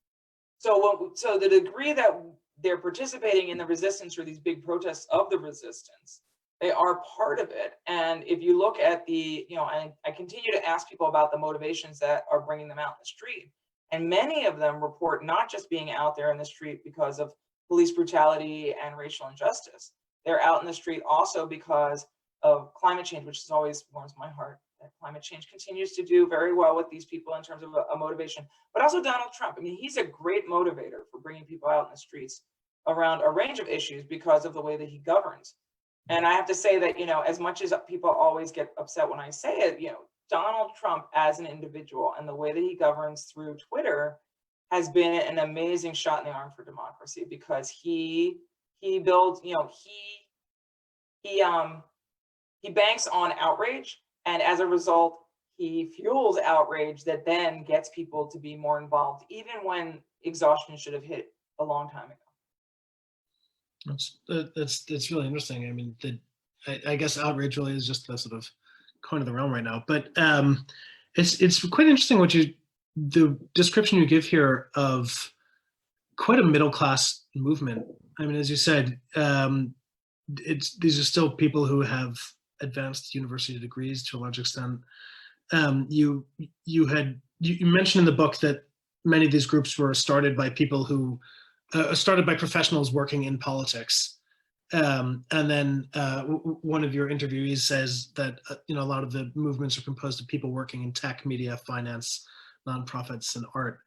So the degree that they're participating in the resistance or these big protests of the resistance, they are part of it. And if you look at and I continue to ask people about the motivations that are bringing them out in the street. And many of them report not just being out there in the street because of police brutality and racial injustice. They're out in the street also because of climate change, which always warms my heart. That climate change continues to do very well with these people in terms of a motivation, but also Donald Trump. I mean, he's a great motivator for bringing people out in the streets around a range of issues because of the way that he governs. And I have to say that, as much as people always get upset when I say it, Donald Trump as an individual and the way that he governs through Twitter has been an amazing shot in the arm for democracy, because he builds, he banks on outrage, and as a result, he fuels outrage that then gets people to be more involved, even when exhaustion should have hit a long time ago. That's really interesting. I mean, I guess outrage really is just the sort of coin of the realm right now. But it's quite interesting the description you give here of quite a middle class movement. I mean, as you said, these are still people who have advanced university degrees to a large extent. You mentioned in the book that many of these groups were started by people who started by professionals working in politics. And then one of your interviewees says that a lot of the movements are composed of people working in tech, media, finance, nonprofits, and art.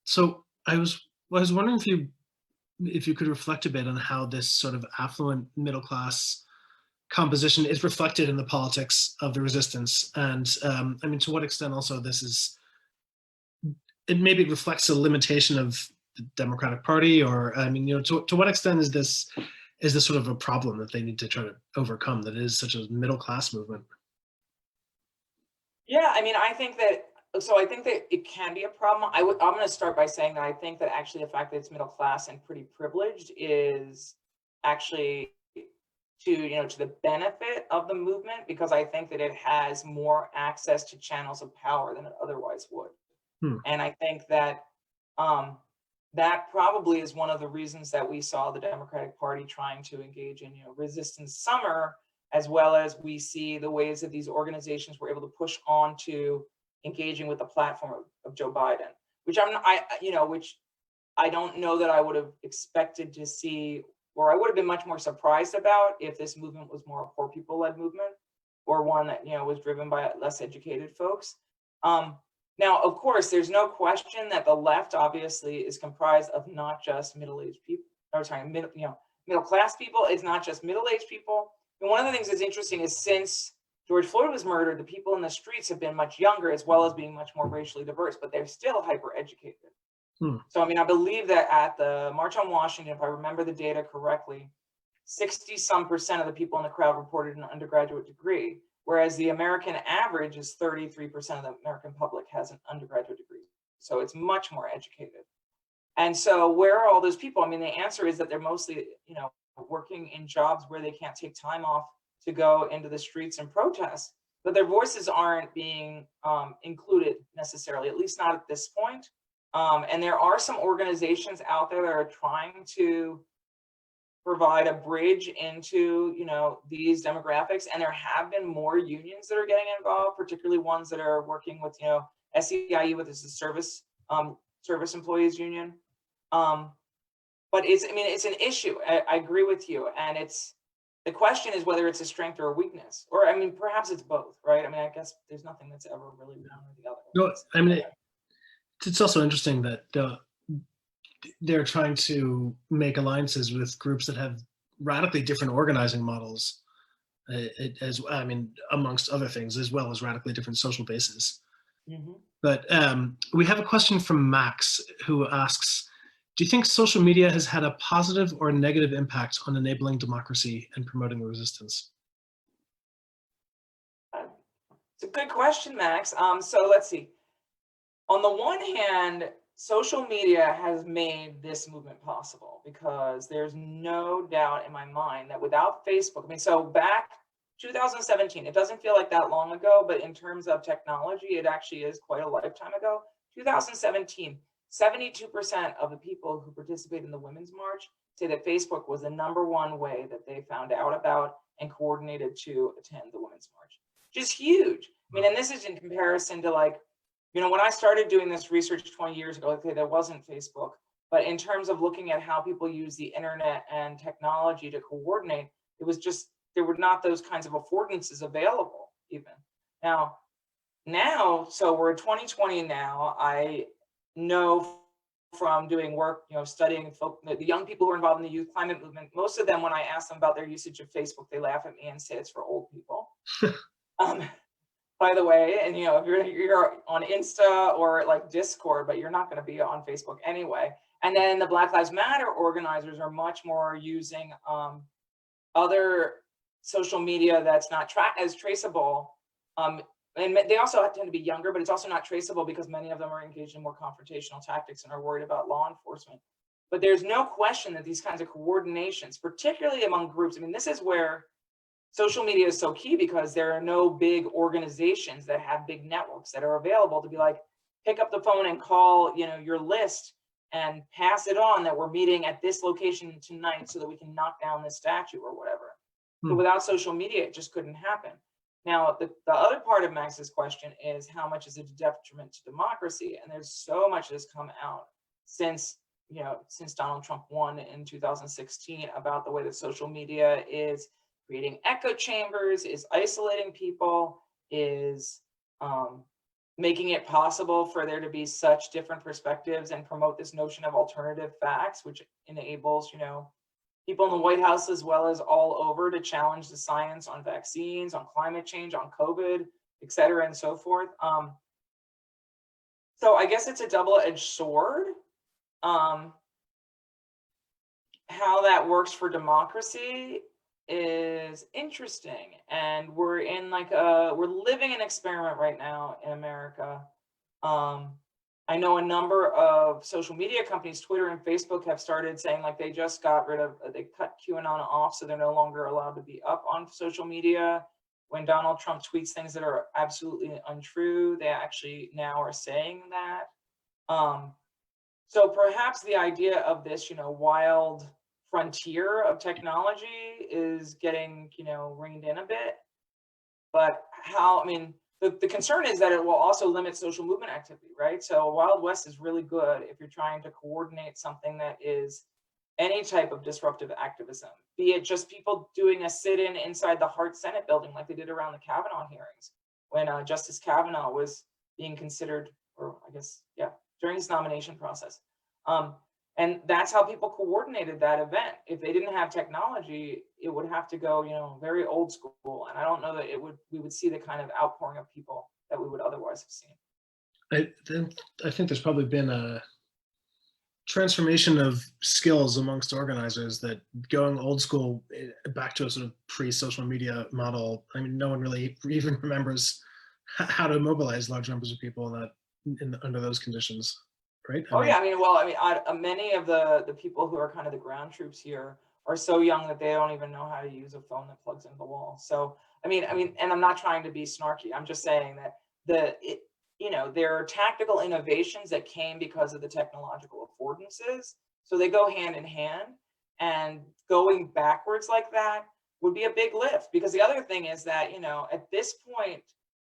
So I was wondering if you could reflect a bit on how this sort of affluent middle class composition is reflected in the politics of the resistance. And I mean, to what extent also this is, it maybe reflects a limitation of the Democratic Party, or I mean, you know, to what extent is this sort of a problem that they need to try to overcome, that it is such a middle class movement? Yeah, I mean, I think that it can be a problem. I'm going to start by saying that I think that actually the fact that it's middle class and pretty privileged is actually to the benefit of the movement, because I think that it has more access to channels of power than it otherwise would. Hmm. And I think that that probably is one of the reasons that we saw the Democratic Party trying to engage in resistance summer, as well as we see the ways that these organizations were able to push on to engaging with the platform of Joe Biden, which which I don't know that I would have expected to see, or I would have been much more surprised about if this movement was more a poor people led movement, or one that was driven by less educated folks. Now, of course, there's no question that the left obviously is comprised of not just middle-aged people, or sorry, middle-class people. It's not just middle-aged people. And one of the things that's interesting is since George Floyd was murdered, the people in the streets have been much younger, as well as being much more racially diverse, but they're still hyper-educated. So, I mean, I believe that at the March on Washington, if I remember the data correctly, 60-some% of the people in the crowd reported an undergraduate degree, whereas the American average is 33% of the American public has an undergraduate degree. So it's much more educated. And so where are all those people? I mean, the answer is that they're mostly, working in jobs where they can't take time off to go into the streets and protest, but their voices aren't being included necessarily, at least not at this point. And there are some organizations out there that are trying to provide a bridge into these demographics, and there have been more unions that are getting involved, particularly ones that are working with SEIU, which is the service employees union. But it's an issue. I agree with you, and the question is whether it's a strength or a weakness, or I mean perhaps it's both, right? I mean, I guess there's nothing that's ever really one or the other. No, I mean it's also interesting that they're trying to make alliances with groups that have radically different organizing models, amongst other things, as well as radically different social bases. Mm-hmm. But we have a question from Max, who asks, do you think social media has had a positive or negative impact on enabling democracy and promoting the resistance? It's a good question, Max. So let's see. On the one hand, social media has made this movement possible, because there's no doubt in my mind that without Facebook, I mean, so back 2017, it doesn't feel like that long ago, but in terms of technology, it actually is quite a lifetime ago. 2017, 72% of the people who participated in the Women's March say that Facebook was the #1 way that they found out about and coordinated to attend the Women's March, which is huge. I mean, and this is in comparison to when I started doing this research 20 years ago, okay, there wasn't Facebook, but in terms of looking at how people use the internet and technology to coordinate, there were not those kinds of affordances available even. Now, so we're in 2020 now. I know from doing work, studying the young people who are involved in the youth climate movement, most of them, when I ask them about their usage of Facebook, they laugh at me and say it's for old people. By the way, and if you're on Insta or like Discord, but you're not going to be on Facebook anyway. And then the Black Lives Matter organizers are much more using other social media that's not as traceable. And they also tend to be younger, but it's also not traceable because many of them are engaged in more confrontational tactics and are worried about law enforcement. But there's no question that these kinds of coordinations, particularly among groups, I mean, this is where social media is so key, because there are no big organizations that have big networks that are available to be like, pick up the phone and call, your list and pass it on that we're meeting at this location tonight so that we can knock down this statue or whatever. So without social media, it just couldn't happen. Now, the other part of Max's question is how much is it a detriment to democracy? And there's so much that's come out since Donald Trump won in 2016 about the way that social media is creating echo chambers, is isolating people, is making it possible for there to be such different perspectives and promote this notion of alternative facts, which enables, people in the White House as well as all over to challenge the science on vaccines, on climate change, on COVID, et cetera, and so forth. So I guess it's a double-edged sword. How that works for democracy is interesting, and we're in like we're living an experiment right now in America. I know a number of social media companies, Twitter and Facebook, have started saying like they just got rid of, they cut QAnon off, so they're no longer allowed to be up on social media. When Donald Trump tweets things that are absolutely untrue, they actually now are saying that. So perhaps the idea of this, wild frontier of technology is getting, reined in a bit. But the concern is that it will also limit social movement activity, right? So Wild West is really good if you're trying to coordinate something that is any type of disruptive activism, be it just people doing a sit-in inside the Hart Senate building like they did around the Kavanaugh hearings when Justice Kavanaugh was being considered, or I guess, yeah, during his nomination process. And that's how people coordinated that event. If they didn't have technology, it would have to go, very old school. And I don't know that we would see the kind of outpouring of people that we would otherwise have seen. I think there's probably been a transformation of skills amongst organizers that going old school back to a sort of pre-social media model. I mean, no one really even remembers how to mobilize large numbers of people under those conditions. Right? Many of the people who are kind of the ground troops here are so young that they don't even know how to use a phone that plugs into the wall. So, and I'm not trying to be snarky. I'm just saying that there are tactical innovations that came because of the technological affordances. So they go hand in hand, and going backwards like that would be a big lift. Because the other thing is that, at this point,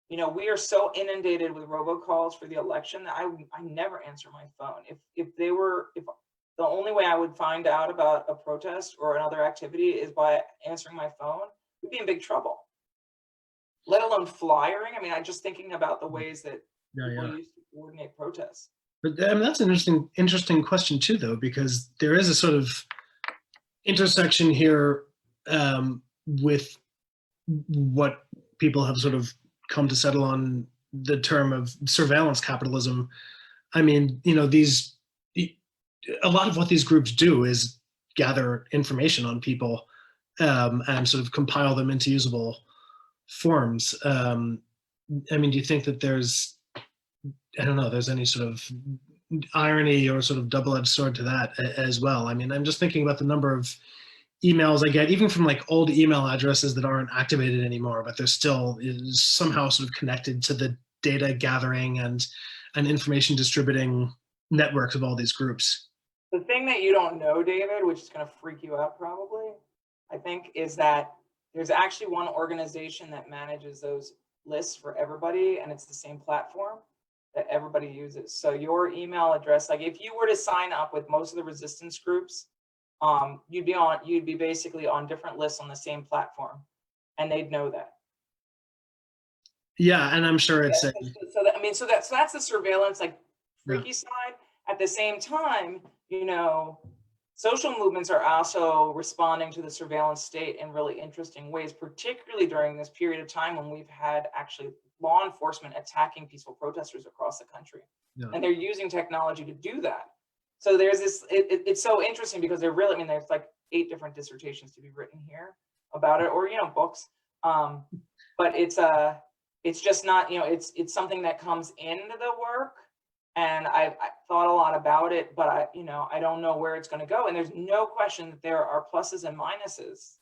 we are so inundated with robocalls for the election that I never answer my phone. If the only way I would find out about a protest or another activity is by answering my phone, we'd be in big trouble. Let alone flyering. I'm just thinking about the ways that people used to coordinate protests. But that's an interesting question too, though, because there is a sort of intersection here with what people have sort of come to settle on, the term of surveillance capitalism. A lot of what these groups do is gather information on people and sort of compile them into usable forms. Do you think that there's any sort of irony or sort of double-edged sword to that as well? I'm just thinking about the number of emails I get, even from like old email addresses that aren't activated anymore, but they're still somehow sort of connected to the data gathering and information distributing networks of all these groups. The thing that you don't know, David, which is going to freak you out probably, I think, is that there's actually one organization that manages those lists for everybody, and it's the same platform that everybody uses. So your email address, like if you were to sign up with most of the resistance groups, you'd be basically on different lists on the same platform, and they'd know that. Yeah, and I'm sure it's that's the surveillance, like freaky side. At the same time, social movements are also responding to the surveillance state in really interesting ways, particularly during this period of time when we've had actually law enforcement attacking peaceful protesters across the country. Yeah. And they're using technology to do that. So there's this, it's so interesting because there's like 8 different dissertations to be written here about it, or, books. But it's just not, it's something that comes into the work. And I thought a lot about it, but I don't know where it's going to go. And there's no question that there are pluses and minuses.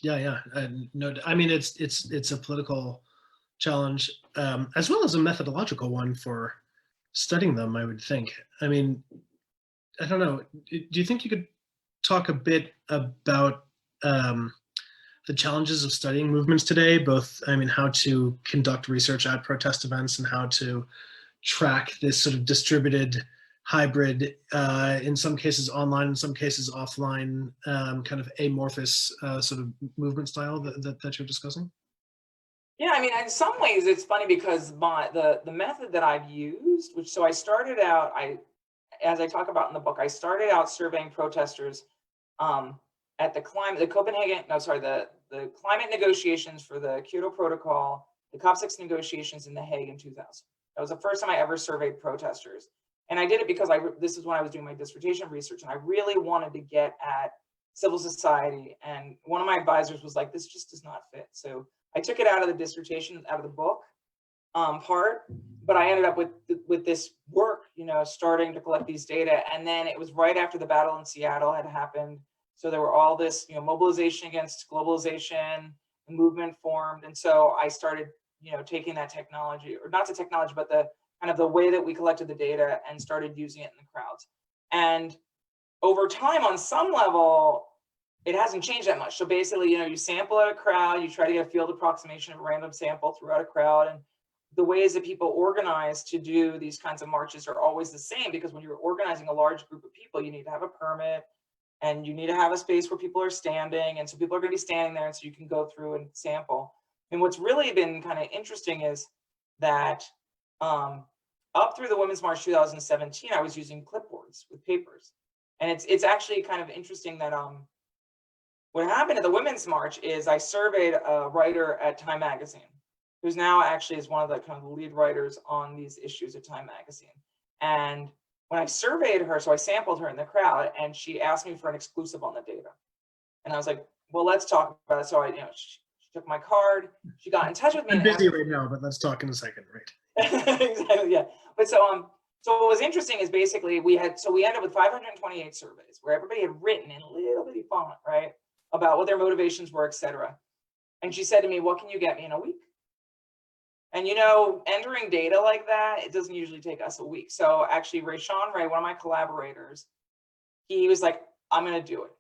Yeah. No, it's a political challenge as well as a methodological one for studying them, I would think. I don't know. Do you think you could talk a bit about the challenges of studying movements today, both, how to conduct research at protest events and how to track this sort of distributed hybrid, in some cases online, in some cases offline, kind of amorphous sort of movement style that you're discussing? Yeah, in some ways it's funny because the method that I've used, so I started out, as I talk about in the book, I started out surveying protesters at the climate negotiations for the Kyoto Protocol, the COP6 negotiations in The Hague in 2000. That was the first time I ever surveyed protesters. And I did it because this is when I was doing my dissertation research, and I really wanted to get at civil society. And one of my advisors was like, this just does not fit. So I took it out of the dissertation, out of the book part, but I ended up with this work, starting to collect these data. And then it was right after the battle in Seattle had happened. So there were all this, mobilization against globalization, the movement formed. And so I started, taking that technology, or not the technology, but the kind of the way that we collected the data and started using it in the crowds. And over time, on some level, it hasn't changed that much. So basically, you sample at a crowd, you try to get a field approximation of a random sample throughout a crowd. And the ways that people organize to do these kinds of marches are always the same, because when you're organizing a large group of people, you need to have a permit, and you need to have a space where people are standing. And so people are going to be standing there, and so you can go through and sample. And what's really been kind of interesting is that up through the Women's March 2017, I was using clipboards with papers. And it's actually kind of interesting that what happened at the Women's March is I surveyed a writer at Time Magazine, who's now actually is one of the kind of lead writers on these issues at Time Magazine. And when I surveyed her, so I sampled her in the crowd, and she asked me for an exclusive on the data. And I was like, well, let's talk about it. So she took my card, she got in touch with me. I'm busy right now, but let's talk in a second, right? Exactly, yeah. But so what was interesting is basically we ended up with 528 surveys where everybody had written in little bitty font, right, about what their motivations were, etc. And she said to me, what can you get me in a week? And entering data like that, it doesn't usually take us a week. So actually, Rayshawn Ray, one of my collaborators, he was like, I'm going to do it.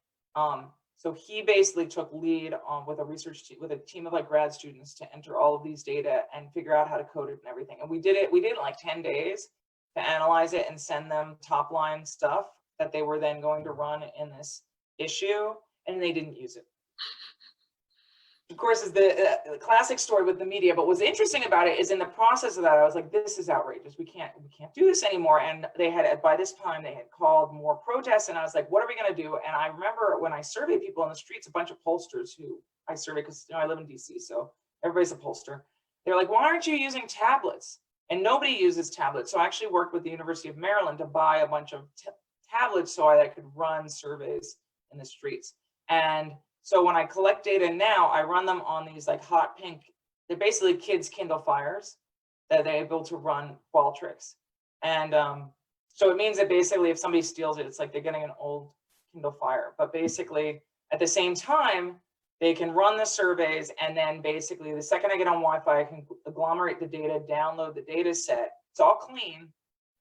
So he basically took lead with a research team, with a team of grad students, to enter all of these data and figure out how to code it and everything. And we did it in like 10 days to analyze it and send them top line stuff that they were then going to run in this issue, and they didn't use it. Of course, is the classic story with the media. But what's interesting about it is, in the process of that, I was like, this is outrageous. We can't do this anymore. And they had, by this time, they had called more protests. And I was like, what are we going to do? And I remember when I surveyed people on the streets, a bunch of pollsters who I survey, because I live in DC, so everybody's a pollster. They're like, why aren't you using tablets? And nobody uses tablets. So I actually worked with the University of Maryland to buy a bunch of tablets so I could run surveys in the streets. And so when I collect data now, I run them on these hot pink, they're basically kids' Kindle Fires that they're able to run Qualtrics. And so it means that basically if somebody steals it, it's like they're getting an old Kindle Fire. But basically at the same time, they can run the surveys, and then basically the second I get on Wi-Fi, I can agglomerate the data, download the data set. It's all clean,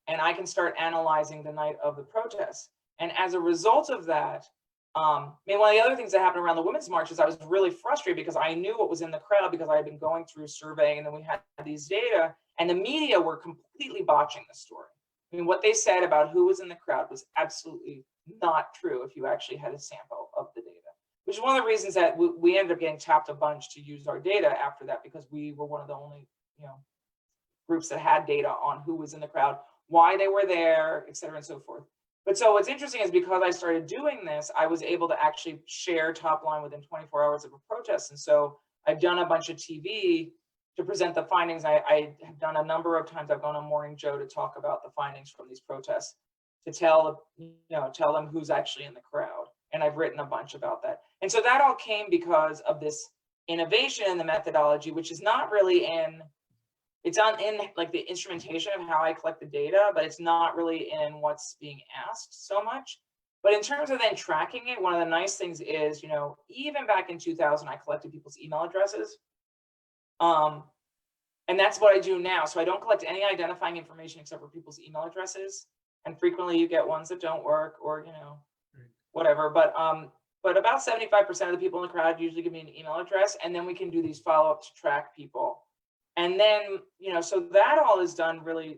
and I can start analyzing the night of the protests. And as a result of that, one of the other things that happened around the Women's March is I was really frustrated because I knew what was in the crowd, because I had been going through surveying, and then we had these data, and the media were completely botching the story. What they said about who was in the crowd was absolutely not true if you actually had a sample of the data, which is one of the reasons that we ended up getting tapped a bunch to use our data after that, because we were one of the only groups that had data on who was in the crowd, why they were there, et cetera, and so forth. But so what's interesting is, because I started doing this, I was able to actually share top line within 24 hours of a protest. And so I've done a bunch of TV to present the findings. I have done a number of times. I've gone on Morning Joe to talk about the findings from these protests, to tell them who's actually in the crowd. And I've written a bunch about that. And so that all came because of this innovation in the methodology, which is not really in the instrumentation of how I collect the data, but it's not really in what's being asked so much. But in terms of then tracking it, one of the nice things is, even back in 2000, I collected people's email addresses. And that's what I do now. So I don't collect any identifying information except for people's email addresses. And frequently you get ones that don't work, or, whatever. But about 75% of the people in the crowd usually give me an email address, and then we can do these follow-ups to track people. And then, so that all is done really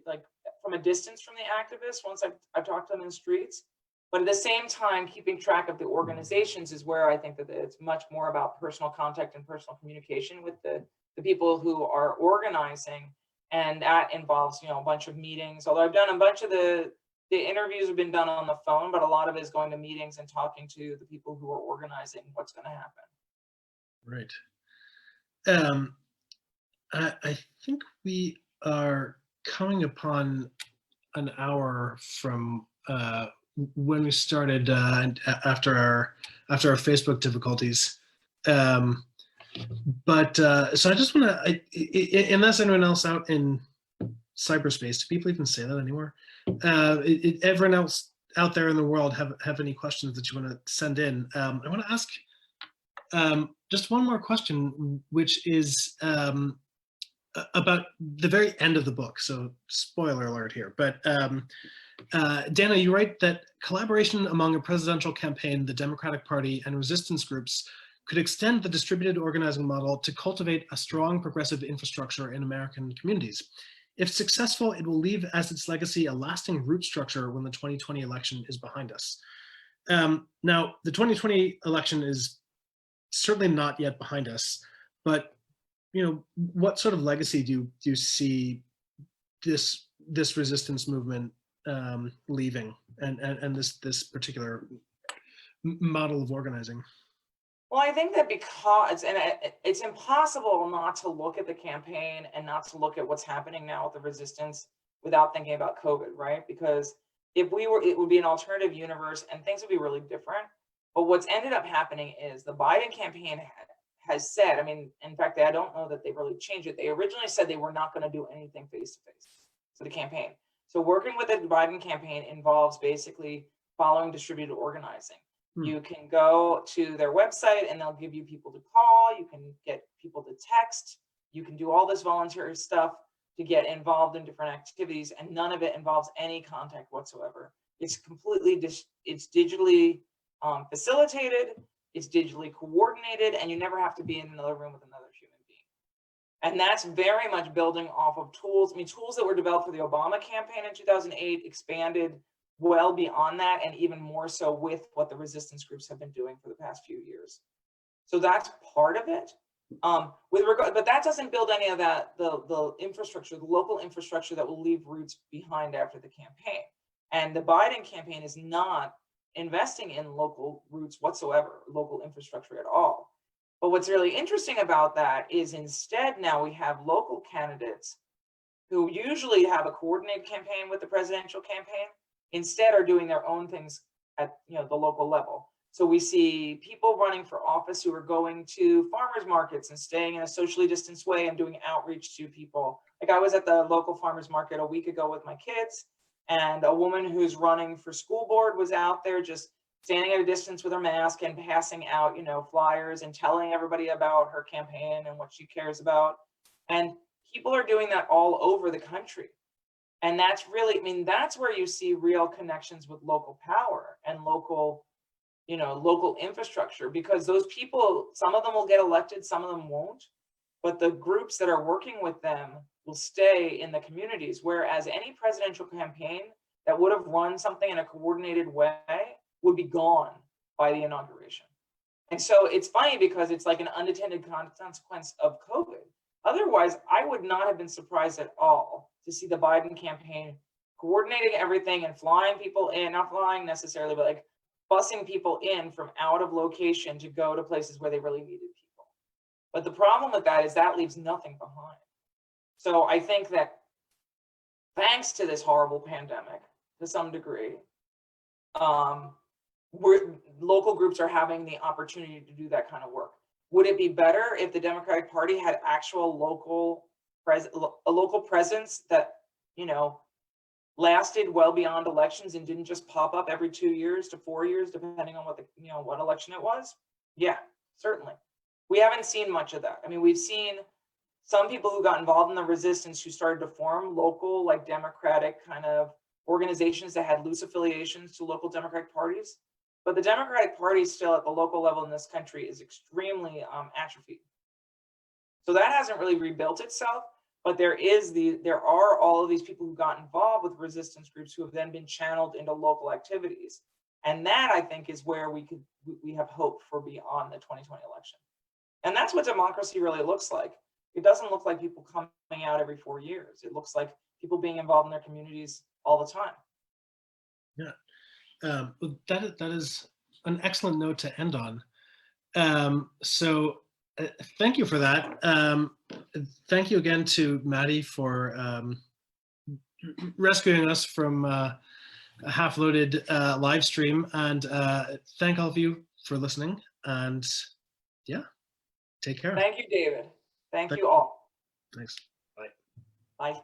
from a distance from the activists once I've talked to them in the streets. But at the same time, keeping track of the organizations is where I think that it's much more about personal contact and personal communication with the people who are organizing. And that involves, a bunch of meetings. Although I've done a bunch of the the interviews have been done on the phone, but a lot of it is going to meetings and talking to the people who are organizing what's going to happen. Right. I think we are coming upon an hour from when we started after our Facebook difficulties. But so I just want to, unless anyone else out in cyberspace, do people even say that anymore? Everyone else out there in the world have any questions that you want to send in? I want to ask just one more question, which is about the very end of the book. So spoiler alert here, but Dana, you write that collaboration among a presidential campaign, the Democratic Party, and resistance groups could extend the distributed organizing model to cultivate a strong progressive infrastructure in American communities. If successful, it will leave as its legacy a lasting root structure when the 2020 election is behind us. Now, the 2020 election is certainly not yet behind us, but what sort of legacy do you see this resistance movement leaving, and this particular model of organizing? Well, I think that because, and it's impossible not to look at the campaign and not to look at what's happening now with the resistance without thinking about COVID, right? Because if we were, it would be an alternative universe and things would be really different. But what's ended up happening is the Biden campaign has said, I mean, in fact, I don't know that they really changed it. They originally said they were not going to do anything face-to-face for the campaign. So working with the Biden campaign involves basically following distributed organizing. You can go to their website and they'll give you people to call. You can get people to text. You can do all this volunteer stuff to get involved in different activities, and none of it involves any contact whatsoever. It's completely, it's digitally facilitated, it's digitally coordinated, and you never have to be in another room with another human being. And that's very much building off of tools. I mean, tools that were developed for the Obama campaign in 2008 expanded well beyond that, and even more so with what the resistance groups have been doing for the past few years. So that's part of it. But that doesn't build any of that, the infrastructure, the local infrastructure that will leave roots behind after the campaign. And the Biden campaign is not investing in local roots whatsoever, local infrastructure at all. But what's really interesting about that is instead now we have local candidates who usually have a coordinated campaign with the presidential campaign, instead are doing their own things at the local level. So we see people running for office who are going to farmers markets and staying in a socially distanced way and doing outreach to people. Like I was at the local farmers market a week ago with my kids, and a woman who's running for school board was out there just standing at a distance with her mask and passing out, flyers and telling everybody about her campaign and what she cares about. And people are doing that all over the country. And that's really, I mean, that's where you see real connections with local power and local, local infrastructure, because those people, some of them will get elected, some of them won't, but the groups that are working with them will stay in the communities. Whereas any presidential campaign that would have run something in a coordinated way would be gone by the inauguration. And so it's funny because it's like an unintended consequence of COVID. Otherwise, I would not have been surprised at all to see the Biden campaign coordinating everything and flying people in, not flying necessarily, but like busing people in from out of location to go to places where they really needed people. But the problem with that is that leaves nothing behind. So I think that thanks to this horrible pandemic, to some degree, local groups are having the opportunity to do that kind of work. Would it be better if the Democratic Party had actual local presence that, lasted well beyond elections and didn't just pop up every 2 years to 4 years, depending on what election it was? Yeah, certainly. We haven't seen much of that. I mean, we've seen some people who got involved in the resistance who started to form local, like Democratic kind of organizations that had loose affiliations to local Democratic parties. But the Democratic Party still at the local level in this country is extremely atrophied. So that hasn't really rebuilt itself, but there are all of these people who got involved with resistance groups who have then been channeled into local activities. And that, I think, is where we have hope for beyond the 2020 election. And that's what democracy really looks like. It doesn't look like people coming out every 4 years. It looks like people being involved in their communities all the time. Yeah. That is an excellent note to end on. So thank you for that. Thank you again to Maddie for rescuing us from a half-loaded live stream, and thank all of you for listening, and yeah, take care. Thank you, David. Thank you all. Thanks. Bye. Bye.